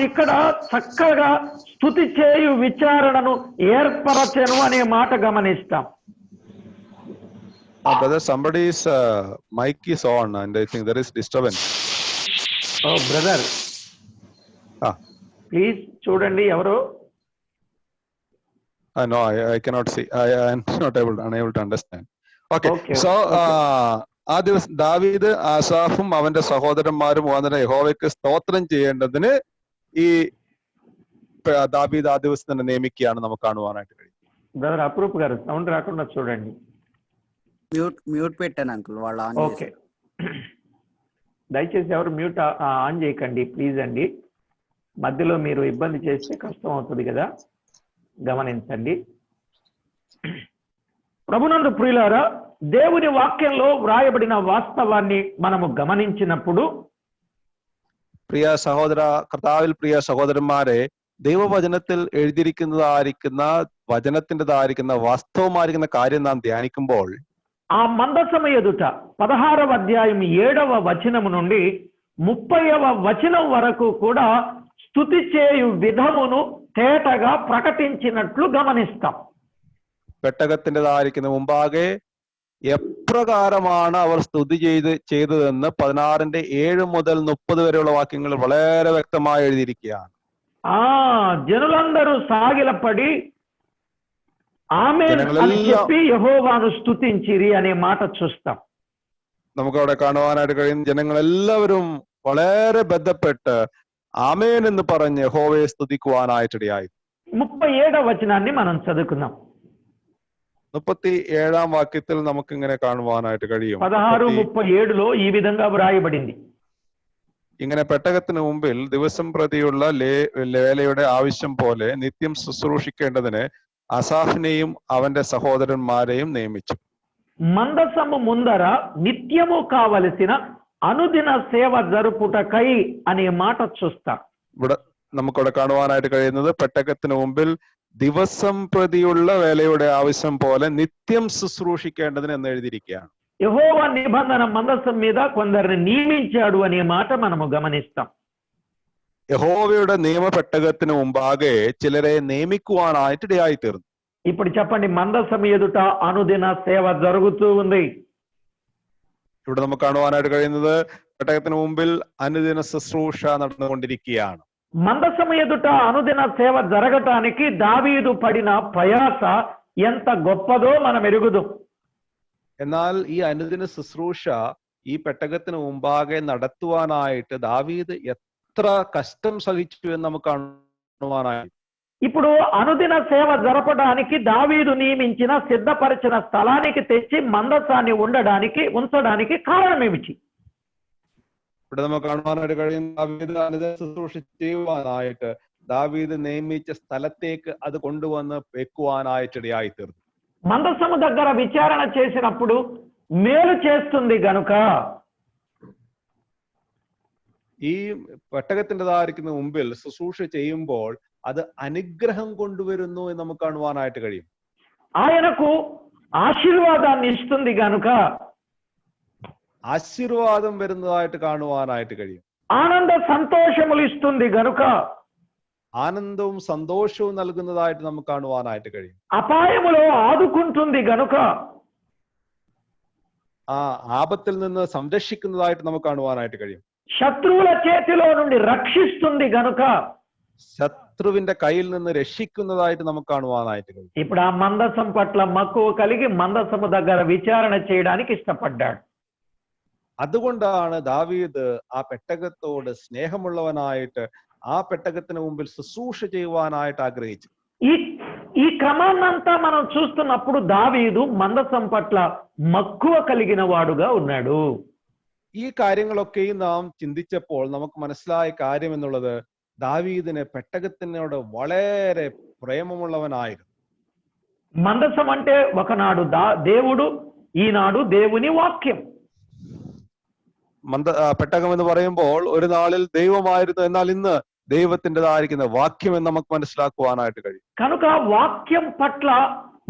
ఇక్కడ చక్కగా స్తుతి చేయు విచారణను ఏర్పరచెను అనే మాట గమనిస్తాం. Brother, somebody's mic is on and I think there is disturbance. Oh, brother. Please చూడండి ఎవరు. No, I cannot see. I am not unable to understand. Okay. So ആ ദിവസം ദാവീദ് ആസാഫും അവന്റെ സഹോദരന്മാരും മുഖാന്തരം യഹോവയ്ക്ക് സ്തോത്രം ചെയ്യേണ്ടതിന് ഈ ദാവീദ് ആ ദിവസം തന്നെ നിയമിക്കുകയാണ് നമുക്ക് കാണുവാനായിട്ട് കഴിയും. బ్రదర్ అప్రూప్ గారు సౌండ్ రాకుండా చూడండి. మ్యూట్ పెట్టాను అంకుల్ వాళ్ళ. ఓకే, దయచేసి ఎవరు మ్యూట్ ఆన్ చేయకండి ప్లీజ్ అండి. మధ్యలో మీరు ఇబ్బంది చేస్తే కష్టం అవుతుంది కదా, గమనించండి. ప్రభునందు ప్రియులారా, దేవుని వాక్యంలో వ్రాయబడిన వాస్తవాన్ని మనము గమనించినప్పుడు, പ്രിയ സഹോദര കർത്താവിൽ പ്രിയ സഹോദരന്മാരെ, ദൈവവചനത്തിൽ എഴുതിയിരിക്കുന്നതായിരിക്കുന്ന വചനത്തിൻ്റെതായിരിക്കുന്ന വാസ്തവമായിരിക്കുന്ന കാര്യം നാം ധ്യാനിക്കുമ്പോൾ ఆ మందసము ఎదుట 16వ అధ్యాయం 7వ వచనము నుండి 30వ వచనం వరకు కూడా స్తుతి చేయు విధమును తేటగా ప్రకటించినట్లు గమనిస్తాం. പെട്ടകത്തിൻ്റെതായിരിക്കുന്ന മുമ്പാകെ എപ്രകാരമാണ് അവർ സ്തുതി ചെയ്തതെന്ന് 16-7 മുതൽ 30 വരെയുള്ള വാക്യങ്ങൾ വളരെ വ്യക്തമായി എഴുതിയിരിക്കുകയാണ്. జనులందరూ సాగిలపడి ఆమేన్ అని చెప్పి యెహోవాను స్తుతించిరి అనే మాట చూస్తాం. നമുക്ക് അവിടെ കാണുവാനായിട്ട് കഴിയുന്ന ജനങ്ങളെല്ലാവരും വളരെ ബന്ധപ്പെട്ട് ആമേൻ എന്ന് പറഞ്ഞ് യഹോവയെ സ്തുതിക്കുവാനായിട്ടിടയായി. 37వ వచనాన్ని మనం చదువుకుందాం. 37ാം വാക്യത്തിൽ നമുക്ക് ഇങ്ങനെ കാണുവാനായിട്ട് കഴിയും. 16:37లో ఈ విధంగా వ్రాయబడింది. ഇങ്ങനെ പെട്ടകത്തിന് മുമ്പിൽ ദിവസം പ്രതിയുള്ള വേലയുടെ ആവശ്യം പോലെ നിത്യം ശുശ്രൂഷിക്കേണ്ടതിന് അസാഫിനെയും അവന്റെ സഹോദരന്മാരെയും നിയമിച്ചു. మందసము ముందర నిత్యము కావలసిన అనుదిన సేవ జరుపుటకై అనే మాట చూస్తాం. ഇവിടെ നമുക്കിവിടെ കാണുവാനായിട്ട് കഴിയുന്നത് പെട്ടകത്തിന് മുമ്പിൽ ദിവസം പ്രതിയുള്ള വേലയുടെ ആവശ്യം പോലെ നിത്യം ശുശ്രൂഷിക്കേണ്ടതിന് എന്ന് എഴുതിയിരിക്കുകയാണ്. యెహోవా నిబంధన మందసం మీద కొందరిని నియమించాడు అనే మాట మనము గమనిస్తాం. യഹോവയുടെ നിയമ പെട്ടകത്തിന് മുമ്പാകെ ചിലരെ നിയമിക്കുവാനായിട്ട് ഇടയായി തീർന്നു. ఇప్పుడు చెప్పండి, మందసం ఎదుట అనుదిన సేవ జరుగుతూ ఉంది. ഇവിടെ നമുക്ക് കാണുവാനായിട്ട് കഴിയുന്നത് പെട്ടകത്തിന് മുമ്പിൽ അനുദിന ശുശ്രൂഷ നടന്നുകൊണ്ടിരിക്കുകയാണ്. మందసం ఎదుట అనుదిన సేవ జరగటానికి దావీదు పడిన ప్రయాస ఎంత గొప్పదో మనం ఎరుగుదాం. എന്നാൽ ഈ അനുദിന ശുശ്രൂഷ ഈ പെട്ടകത്തിന് മുമ്പാകെ നടത്തുവാനായിട്ട് ദാവീദ് എത്ര കഷ്ടം സഹിച്ചു എന്ന് നമുക്ക് കാണുവാനായി. ఇప్పుడు అనుదిన సేవ జరపడానికి దావీదు నియమించిన సిద్ధపరిచిన స్థలానికి తెచ్చి మందసాన్ని ఉంచడానికి కారణం ఏమిటి? ഇവിടെ നമുക്ക് കാണുവാനായിട്ട് കഴിയും ദാവീദ് അനുദിന ശുശ്രൂഷ ചെയ്യുവാനായിട്ട് ദാവീദ് നിയമിച്ച സ്ഥലത്തേക്ക് അത് കൊണ്ടുവന്ന് വെക്കുവാനായിട്ട് ഇടയായി തീർന്നു. మందసము దగ్గర విచారణ చేసినప్పుడు మేలు చేస్తుంది గనుక ഈ പെട്ടകത്തിൻ്റെതായിരിക്കുന്ന മുമ്പിൽ ശുശ്രൂഷ ചെയ്യുമ്പോൾ അത് അനുഗ്രഹം കൊണ്ടുവരുന്നു എന്ന് നമുക്ക് കാണുവാനായിട്ട് കഴിയും. ఆయనకు ఆశీర్వాదాన్ని ఇస్తుంది గనుక ആശീർവാദം വരുന്നതായിട്ട് കാണുവാനായിട്ട് കഴിയും. ఆనంద సంతోషములు ఇస్తుంది గనుక ആനന്ദവും സന്തോഷവും നൽകുന്നതായിട്ട് നമുക്ക് കാണുവാനായിട്ട് കഴിയും. అపాయములో ఆదుకుంటుంది గనుక ആ ആപത്തിൽ നിന്ന് സംരക്ഷിക്കുന്നതായിട്ട് നമുക്ക് കാണുവാനായിട്ട് കഴിയും. శత్రువుల చేతిలో నుండి రక్షిస్తుంది గనుక ശത്രുവിന്റെ കയ്യിൽ നിന്ന് രക്ഷിക്കുന്നതായിട്ട് നമുക്ക് കാണുവാനായിട്ട് കഴിയും. ఇప్పుడు ఆ మందసం పట్ల మక్కువ కలిగి మందసము దగ్గర విచారణ చేయడానికి ఇష్టపడ్డాడు. അതുകൊണ്ടാണ് ദാവീദ് ആ പെട്ടകത്തോട് സ്നേഹമുള്ളവനായിട്ട് ആ പെട്ടകത്തിന് മുമ്പിൽ ശുശ്രൂഷ ചെയ്യുവാനായിട്ട് ആഗ്രഹിച്ചു. ఈ క్రమాన్నంతా మనం చూస్తున్నప్పుడు దావీదు మందసం పట్ల మక్కువ కలిగిన వాడుగా ఉన్నాడు. ഈ കാര്യങ്ങളൊക്കെയും നാം ചിന്തിച്ചപ്പോൾ നമുക്ക് മനസ്സിലായ കാര്യം എന്നുള്ളത് ദാവീദിന് പെട്ടകത്തിനോട് വളരെ പ്രേമമുള്ളവനായിരുന്നു. మందసం అంటే ఒకనాడు దేవుడు, ఈనాడు దేవుని వాక్యం. പെട്ടകം എന്ന് പറയുമ്പോൾ ഒരു നാളിൽ ദൈവമായിരുന്നു, എന്നാൽ ഇന്ന് ദൈവത്തിൻ്റെതായിരിക്കുന്ന വാക്യം എന്ന് നമുക്ക് മനസ്സിലാക്കുവാനായിട്ട് കഴിയും. కనుక వాక్యం పట్ల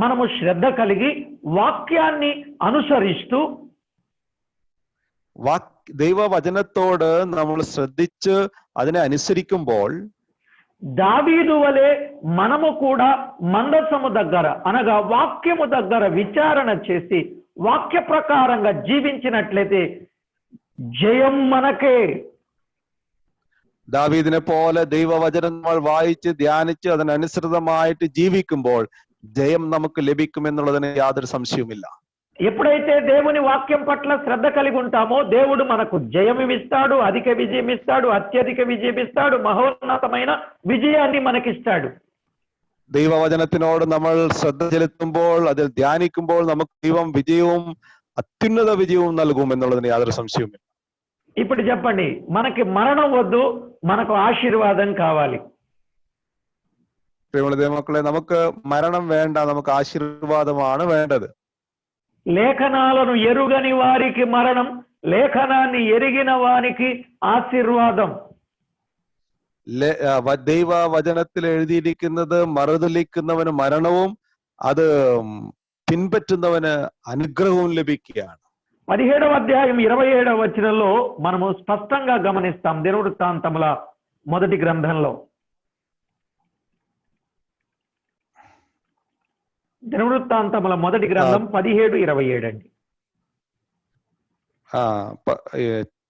మనము శ్రద్ధ కలిగి వాక్యాన్ని అనుసరిస్తూ ദൈവവചനത്തോട് നമ്മൾ ശ്രദ്ധിച്ച് അതിനെ അനുസരിക്കുമ്പോൾ దావీదు వలె మనము కూడా మందసము దగ్గర అనగా వాక్యము దగ్గర విచారణ చేసి వాక్య ప్రకారంగా జీవించినట్లయితే జయం మనకే. ദാവീദിനെ പോലെ ദൈവവചനം നമ്മൾ വായിച്ച് ധ്യാനിച്ച് അതിനനുസൃതമായിട്ട് ജീവിക്കുമ്പോൾ ജയം നമുക്ക് ലഭിക്കുമെന്നുള്ളതിന് യാതൊരു സംശയവുമില്ല. ఎప్పుడైతే దేవుని వాక్యం పట్ల శ్రద్ధ కలిగి ఉంటామో దేవుడు మనకు జయం ఇస్తాడు, అధిక విజయం ఇస్తాడు, అత్యధిక విజయం ఇస్తాడు, మహోన్నతమైన విజయాన్ని మనకిస్తాడు. ദൈവവചനത്തിനോട് നമ്മൾ ശ്രദ്ധ ചെലുത്തുമ്പോൾ അതിൽ ധ്യാനിക്കുമ്പോൾ നമുക്ക് ദൈവം വിജയവും അത്യുന്നത വിജയവും നൽകും എന്നുള്ളതിന് യാതൊരു സംശയവുമില്ല. ఇప్పుడు చెప్పండి, మనకి మరణం వద్దు, మనకు ఆశీర్వాదం కావాలి. പ്രിയമുള്ള ദൈവമക്കളെ, നമുക്ക് മരണം വേണ്ട, നമുക്ക് ആശീർവാദമാണ് വേണ്ടത്. లేఖనాలను ఎరుగని వారికి మరణం, లేఖనాన్ని ఎరిగిన వారికి ఆశీర్వాదం. ദൈവവചനത്തിൽ എഴുതിയിരിക്കുന്നത് മറുതലിക്കുന്നവന് മരണവും അത് പിൻപറ്റുന്നവന് അനുഗ്രഹവും ലഭിക്കുകയാണ്. 17వ అధ్యాయం 27వ వచనంలో మనము స్పష్టంగా గమనిస్తాం. దినవృత్తాంతముల మొదటి గ్రంథంలో, దినవృత్తాంతముల మొదటి గ్రంథం 17:27 అండి.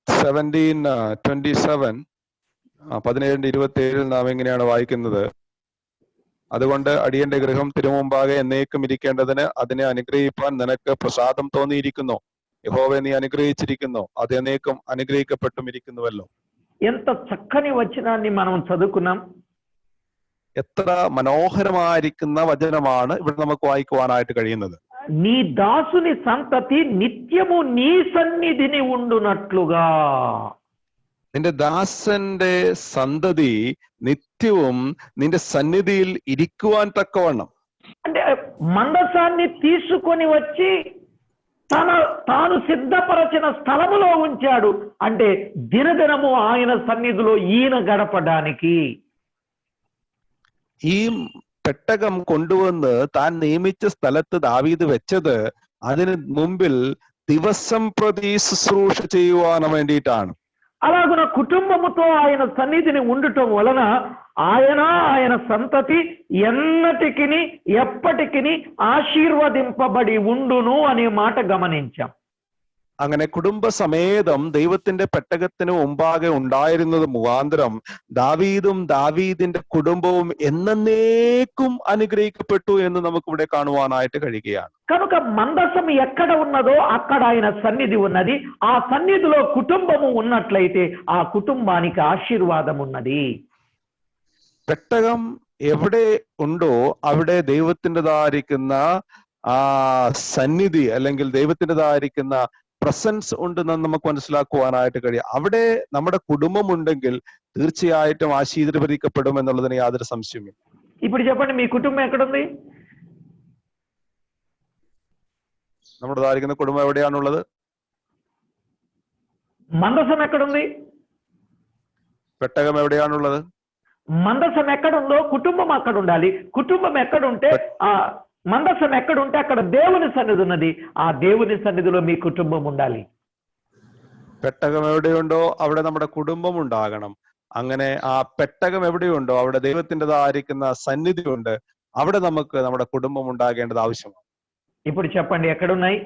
17:27 17:27 നാം എങ്ങനെയാണ് വായിക്കുന്നത്? അതുകൊണ്ട് അടിയന്റെ ഗൃഹം തിരുമുമ്പാകെ എന്നേക്കും ഇരിക്കേണ്ടതിന് അതിനെ അനുഗ്രഹിപ്പാൻ നിനക്ക് പ്രസാദം തോന്നിയിരിക്കുന്നു. യഹോവയെ നീ അനുഗ്രഹിച്ചിരിക്കുന്നു, അത് എന്നേക്കും അനുഗ്രഹിക്കപ്പെട്ടും ഇരിക്കുന്നുവല്ലോ. ఎంత చక్కని వచనాన్ని మనం చదువుకున్నాం. എത്ര മനോഹരമായിരിക്കുന്ന വചനമാണ് ഇവിടെ നമുക്ക് വായിക്കുവാനായിട്ട് കഴിയുന്നത്. నీ దాసుని సంతతి నిత్యము నీ సన్నిధిని ఉండునట్లుగా. നിന്റെ ദാസന്റെ സന്തതി നിത്യവും നിന്റെ സന്നിധിയിൽ ഇരിക്കുവാൻ തക്കവണ്ണം. అంటే మందసాన్ని తీసుకొని వచ్చి తాను సిద్ధపరచిన స్థలములో ఉంచాడు. అంటే దినదినము ఆయన సన్నిధిలో ఈయన గడపడానికి. ഈ പെട്ടകം കൊണ്ടുവന്ന് താൻ നിയമിച്ച സ്ഥലത്ത് ദാവീദ് വെച്ചത് അതിന് മുമ്പിൽ ദിവസം പ്രതി ശുശ്രൂഷ ചെയ്യുവാൻ വേണ്ടിയിട്ടാണ്. అలాగున కుటుంబముతో ఆయన సన్నిధిని ఉండటం వలన ఆయన సంతతి ఎన్నటికి ఎప్పటికి ఆశీర్వదింపబడి ఉండును అనే మాట గమనించాం. അങ്ങനെ കുടുംബസമേതം ദൈവത്തിന്റെ പെട്ടകത്തിന് മുമ്പാകെ ഉണ്ടായിരുന്നത് മുഖാന്തരം ദാവീദും ദാവീദിന്റെ കുടുംബവും എന്നേക്കും അനുഗ്രഹിക്കപ്പെട്ടു എന്ന് നമുക്ക് ഇവിടെ കാണുവാനായിട്ട് കഴിയുകയാണ്. కనుక మందసం ఎక్కడ ఉన్నదో అక్కడ ఆయన సన్నిధి ఉన్నది. ఆ సన్నిధిలో కుటుంబము ఉన్నట్లయితే ఆ కుటుంబానికి ఆశీర్వాదం ఉన్నది. പെട്ടകം എവിടെ ഉണ്ടോ അവിടെ ദൈവത്തിൻ്റെതായിരിക്കുന്ന ആ സന്നിധി അല്ലെങ്കിൽ ദൈവത്തിൻ്റെതായിരിക്കുന്ന പ്രസൻസ് ഉണ്ടെന്ന് നമുക്ക് മനസ്സിലാക്കുവാനായിട്ട് കഴിയും. അവിടെ നമ്മുടെ കുടുംബം ഉണ്ടെങ്കിൽ തീർച്ചയായിട്ടും ആശീർവദിക്കപ്പെടും എന്നുള്ളതിന് യാതൊരു സംശയമില്ല. ఇప్పుడు చెప్పండి, మీ కుటుంబం ఎక్కడుంది? നമ്മുടേതായിരിക്കുന്ന കുടുംബം എവിടെയാണുള്ളത്? మందసం ఎక్కడుంది? പെട്ടകം എവിടെയാണുള്ളത്? మందసం ఎక్కడుందో కుటుంబం అక్కడ ఉండాలి. కుటుంబం ఎక్కడుంటే ఆ మందసం ఎక్కడుంటే అక్కడ దేవుని సన్నిధి ఉన్నది. ఆ దేవుని సన్నిధిలో మీ కుటుంబం ఉండాలి. പെട്ടകം എവിടെയുണ്ടോ അവിടെ നമ്മുടെ കുടുംബം ഉണ്ടാകണം. അങ്ങനെ ആ പെട്ടകം എവിടെയുണ്ടോ അവിടെ ദൈവത്തിൻ്റെതായിരിക്കുന്ന സന്നിധി ഉണ്ട്. അവിടെ നമുക്ക് നമ്മുടെ കുടുംബം ഉണ്ടാകേണ്ടത് ആവശ്യമാണ്. ఇప్పుడు చెప్పండి, ఎక్కడున్నాయి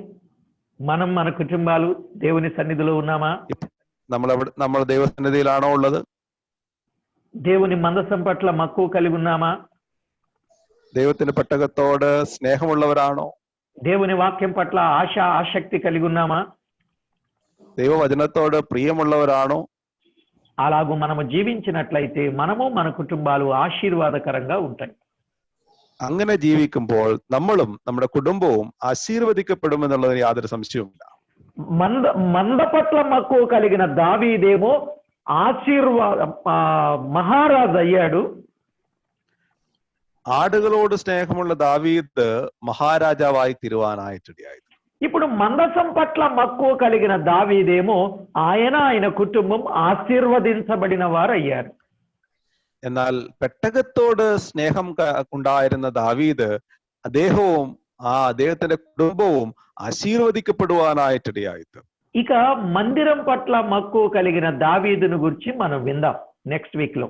మన కుటుంబాలు? దేవుని సన్నిధిలో ఉన్నామా? നമ്മൾ ദൈവസന്നിധിയിലാണോ ഉള്ളത്? దేవుని మందసం పట్ల మక్కువ కలిగి ఉన్నామా? ദൈവത്തിന്റെ പെട്ടകത്തോട് സ്നേഹമുള്ളവരാണോ? దేవుని వాక్యం పట్ల ఆసక్తి కలిగి ఉన్నామా? ദൈവവചനത്തോട് പ്രിയമുള്ളവരാണോ? అలాగూ మనము జీవించినట్లయితే మనము మన కుటుంబాలు ఆశీర్వాదకరంగా ఉంటాయి. അങ്ങനെ ജീവിക്കുമ്പോൾ നമ്മളും നമ്മുടെ കുടുംബവും ആശീർവദിക്കപ്പെടുമെന്നുള്ളതിന് യാതൊരു സംശയവുമില്ല. మంద పట్ల మక్కువ కలిగిన దావీదేమో మహారాజు అయ్యాడు. ആടുകളോട് സ്നേഹമുള്ള ദാവീദ് മഹാരാജാവായി തീരുവാനായിട്ടിടയായി. ఇప్పుడు మందసం పట్ల మక్కువ కలిగిన దావీదేమో ఆయన కుటుంబం ఆశీర్వదించబడిన వారు అయ్యారు. എന്നാൽ പെട്ടകത്തോട് സ്നേഹം ഉണ്ടായിരുന്ന ദാവീദ് അദ്ദേഹത്തിന്റെ കുടുംബവും ആശീർവദിക്കപ്പെടുവാനായിട്ടിടയായി. ఇక మందిరం పట్ల మక్కువ కలిగిన దావీదును గురించి మనం విందాం నెక్స్ట్ వీక్ లో.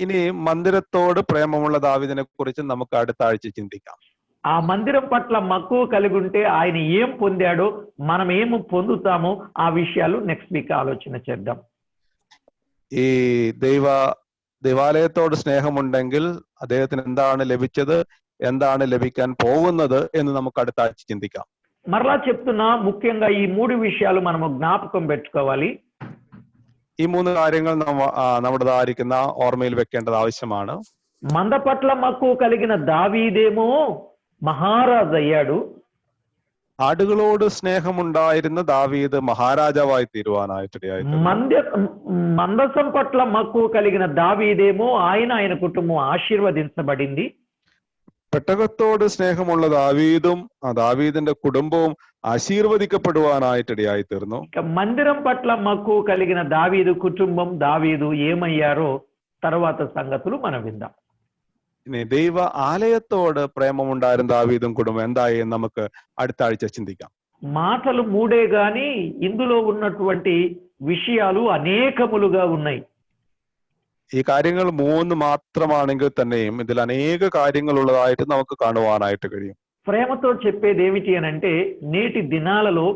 ഇനി മന്ദിരത്തോട് പ്രേമമുള്ള ദാവീദിനെ കുറിച്ച് നമുക്ക് അടുത്ത ആഴ്ച ചിന്തിക്കാം. ఆ మందిరం పట్ల మక్కువ కలిగి ఉంటే ఆయన ఏం పొందాడో మనం ఏం పొందుతామో ఆ విషయాలు నెక్స్ట్ వీక్ ఆలోచన చేద్దాం. ഈ ദൈവാലയത്തോട് സ്നേഹമുണ്ടെങ്കിൽ അദ്ദേഹത്തിന് എന്താണ് ലഭിച്ചത്, എന്താണ് ലഭിക്കാൻ പോകുന്നത് എന്ന് നമുക്ക് അടുത്ത ആഴ്ച ചിന്തിക്കാം. మరలా చెప్తున్నా, ముఖ్యంగా ఈ 3 విషయాలు మనము జ్ఞాపకం పెట్టుకోవాలి. ഈ 3 കാര്യങ്ങൾ നമ്മുടേതായിരിക്കുന്ന ഓർമ്മയിൽ വെക്കേണ്ടത് ആവശ്യമാണ്. మంద పట్ల మక్కువ కలిగిన దావీదేమో మహారాజు అయ్యాడు. ആടുകളോട് സ്നേഹമുണ്ടായിരുന്ന ദാവീദ് മഹാരാജാവായി തീരുവാനായിട്ടിടയായി. మందసం పట్ల మక్కువ కలిగిన దావీదేమో ఆయన కుటుంబం ఆశీర్వదించబడింది. പെട്ടകത്തോട് സ്നേഹമുള്ള ദാവീദും ദാവീദിന്റെ കുടുംബവും ആശീർവദിക്കപ്പെടുവാനായിട്ടിടയായി തീർന്നു. మందిరం పట్ల మక్కువ కలిగిన దావీదు కుటుంబం, దావీదు ఏమయ్యారో తర్వాత సంగతులు మనం విందాం. ഇനി ദൈവ ആലയത്തോട് പ്രേമമുണ്ടായിരുന്ന ദാവീദും കുടുംബം എന്തായി എന്ന് നമുക്ക് അടുത്ത ആഴ്ച ചിന്തിക്കാം. మాటలు 3 గాని ఇందులో ఉన్నటువంటి విషయాలు అనేకములుగా ఉన్నాయి. ഈ കാര്യങ്ങൾ 3 മാത്രമാണെങ്കിൽ തന്നെയും ഇതിൽ അനേക കാര്യങ്ങൾ ഉള്ളതായിട്ട് നമുക്ക് കാണുവാനായിട്ട് കഴിയും. ప్రేమతో చెప్పేది ఏమిటి అనంటే, నేటి దినాలలో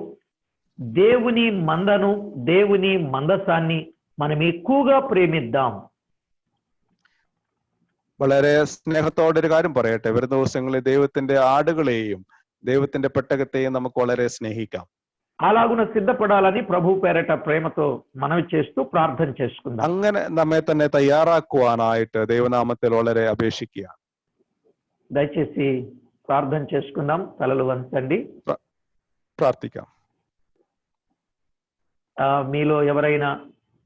దేవుని మందను, దేవుని మందసాన్ని మనం ఎక్కువగా ప్రేమిద్దాం. വളരെ സ്നേഹത്തോടെ ഒരു കാര്യം പറയട്ടെ, വരുന്ന ദിവസങ്ങളിൽ ദൈവത്തിന്റെ ആടുകളെയും ദൈവത്തിന്റെ പെട്ടകത്തെയും നമുക്ക് വളരെ സ്നേഹിക്കാം. అలాగున సిద్ధపడాలని ప్రభు పేరట ప్రేమతో మనవి చేస్తూ ప్రార్థన చేసుకుందాం. അങ്ങനെ നമ്മെ തന്നെ തയ്യാറാക്കുവാനായിട്ട് ദൈവനാമത്തിൽ വളരെ അപേക്ഷിക്കുക. దయచేసి ప్రార్థన చేసుకుందాం. తలలు వంచండి. പ്രാർത്ഥിക്കാം. మీలో ఎవరైనా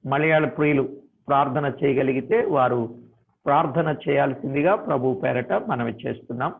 మలయాళ ప్రియులు ప్రార్థన చేయగలిగితే వారు ప్రార్థన చేయాల్సిందిగా ప్రభు పేరట మనవి చేస్తున్నాం.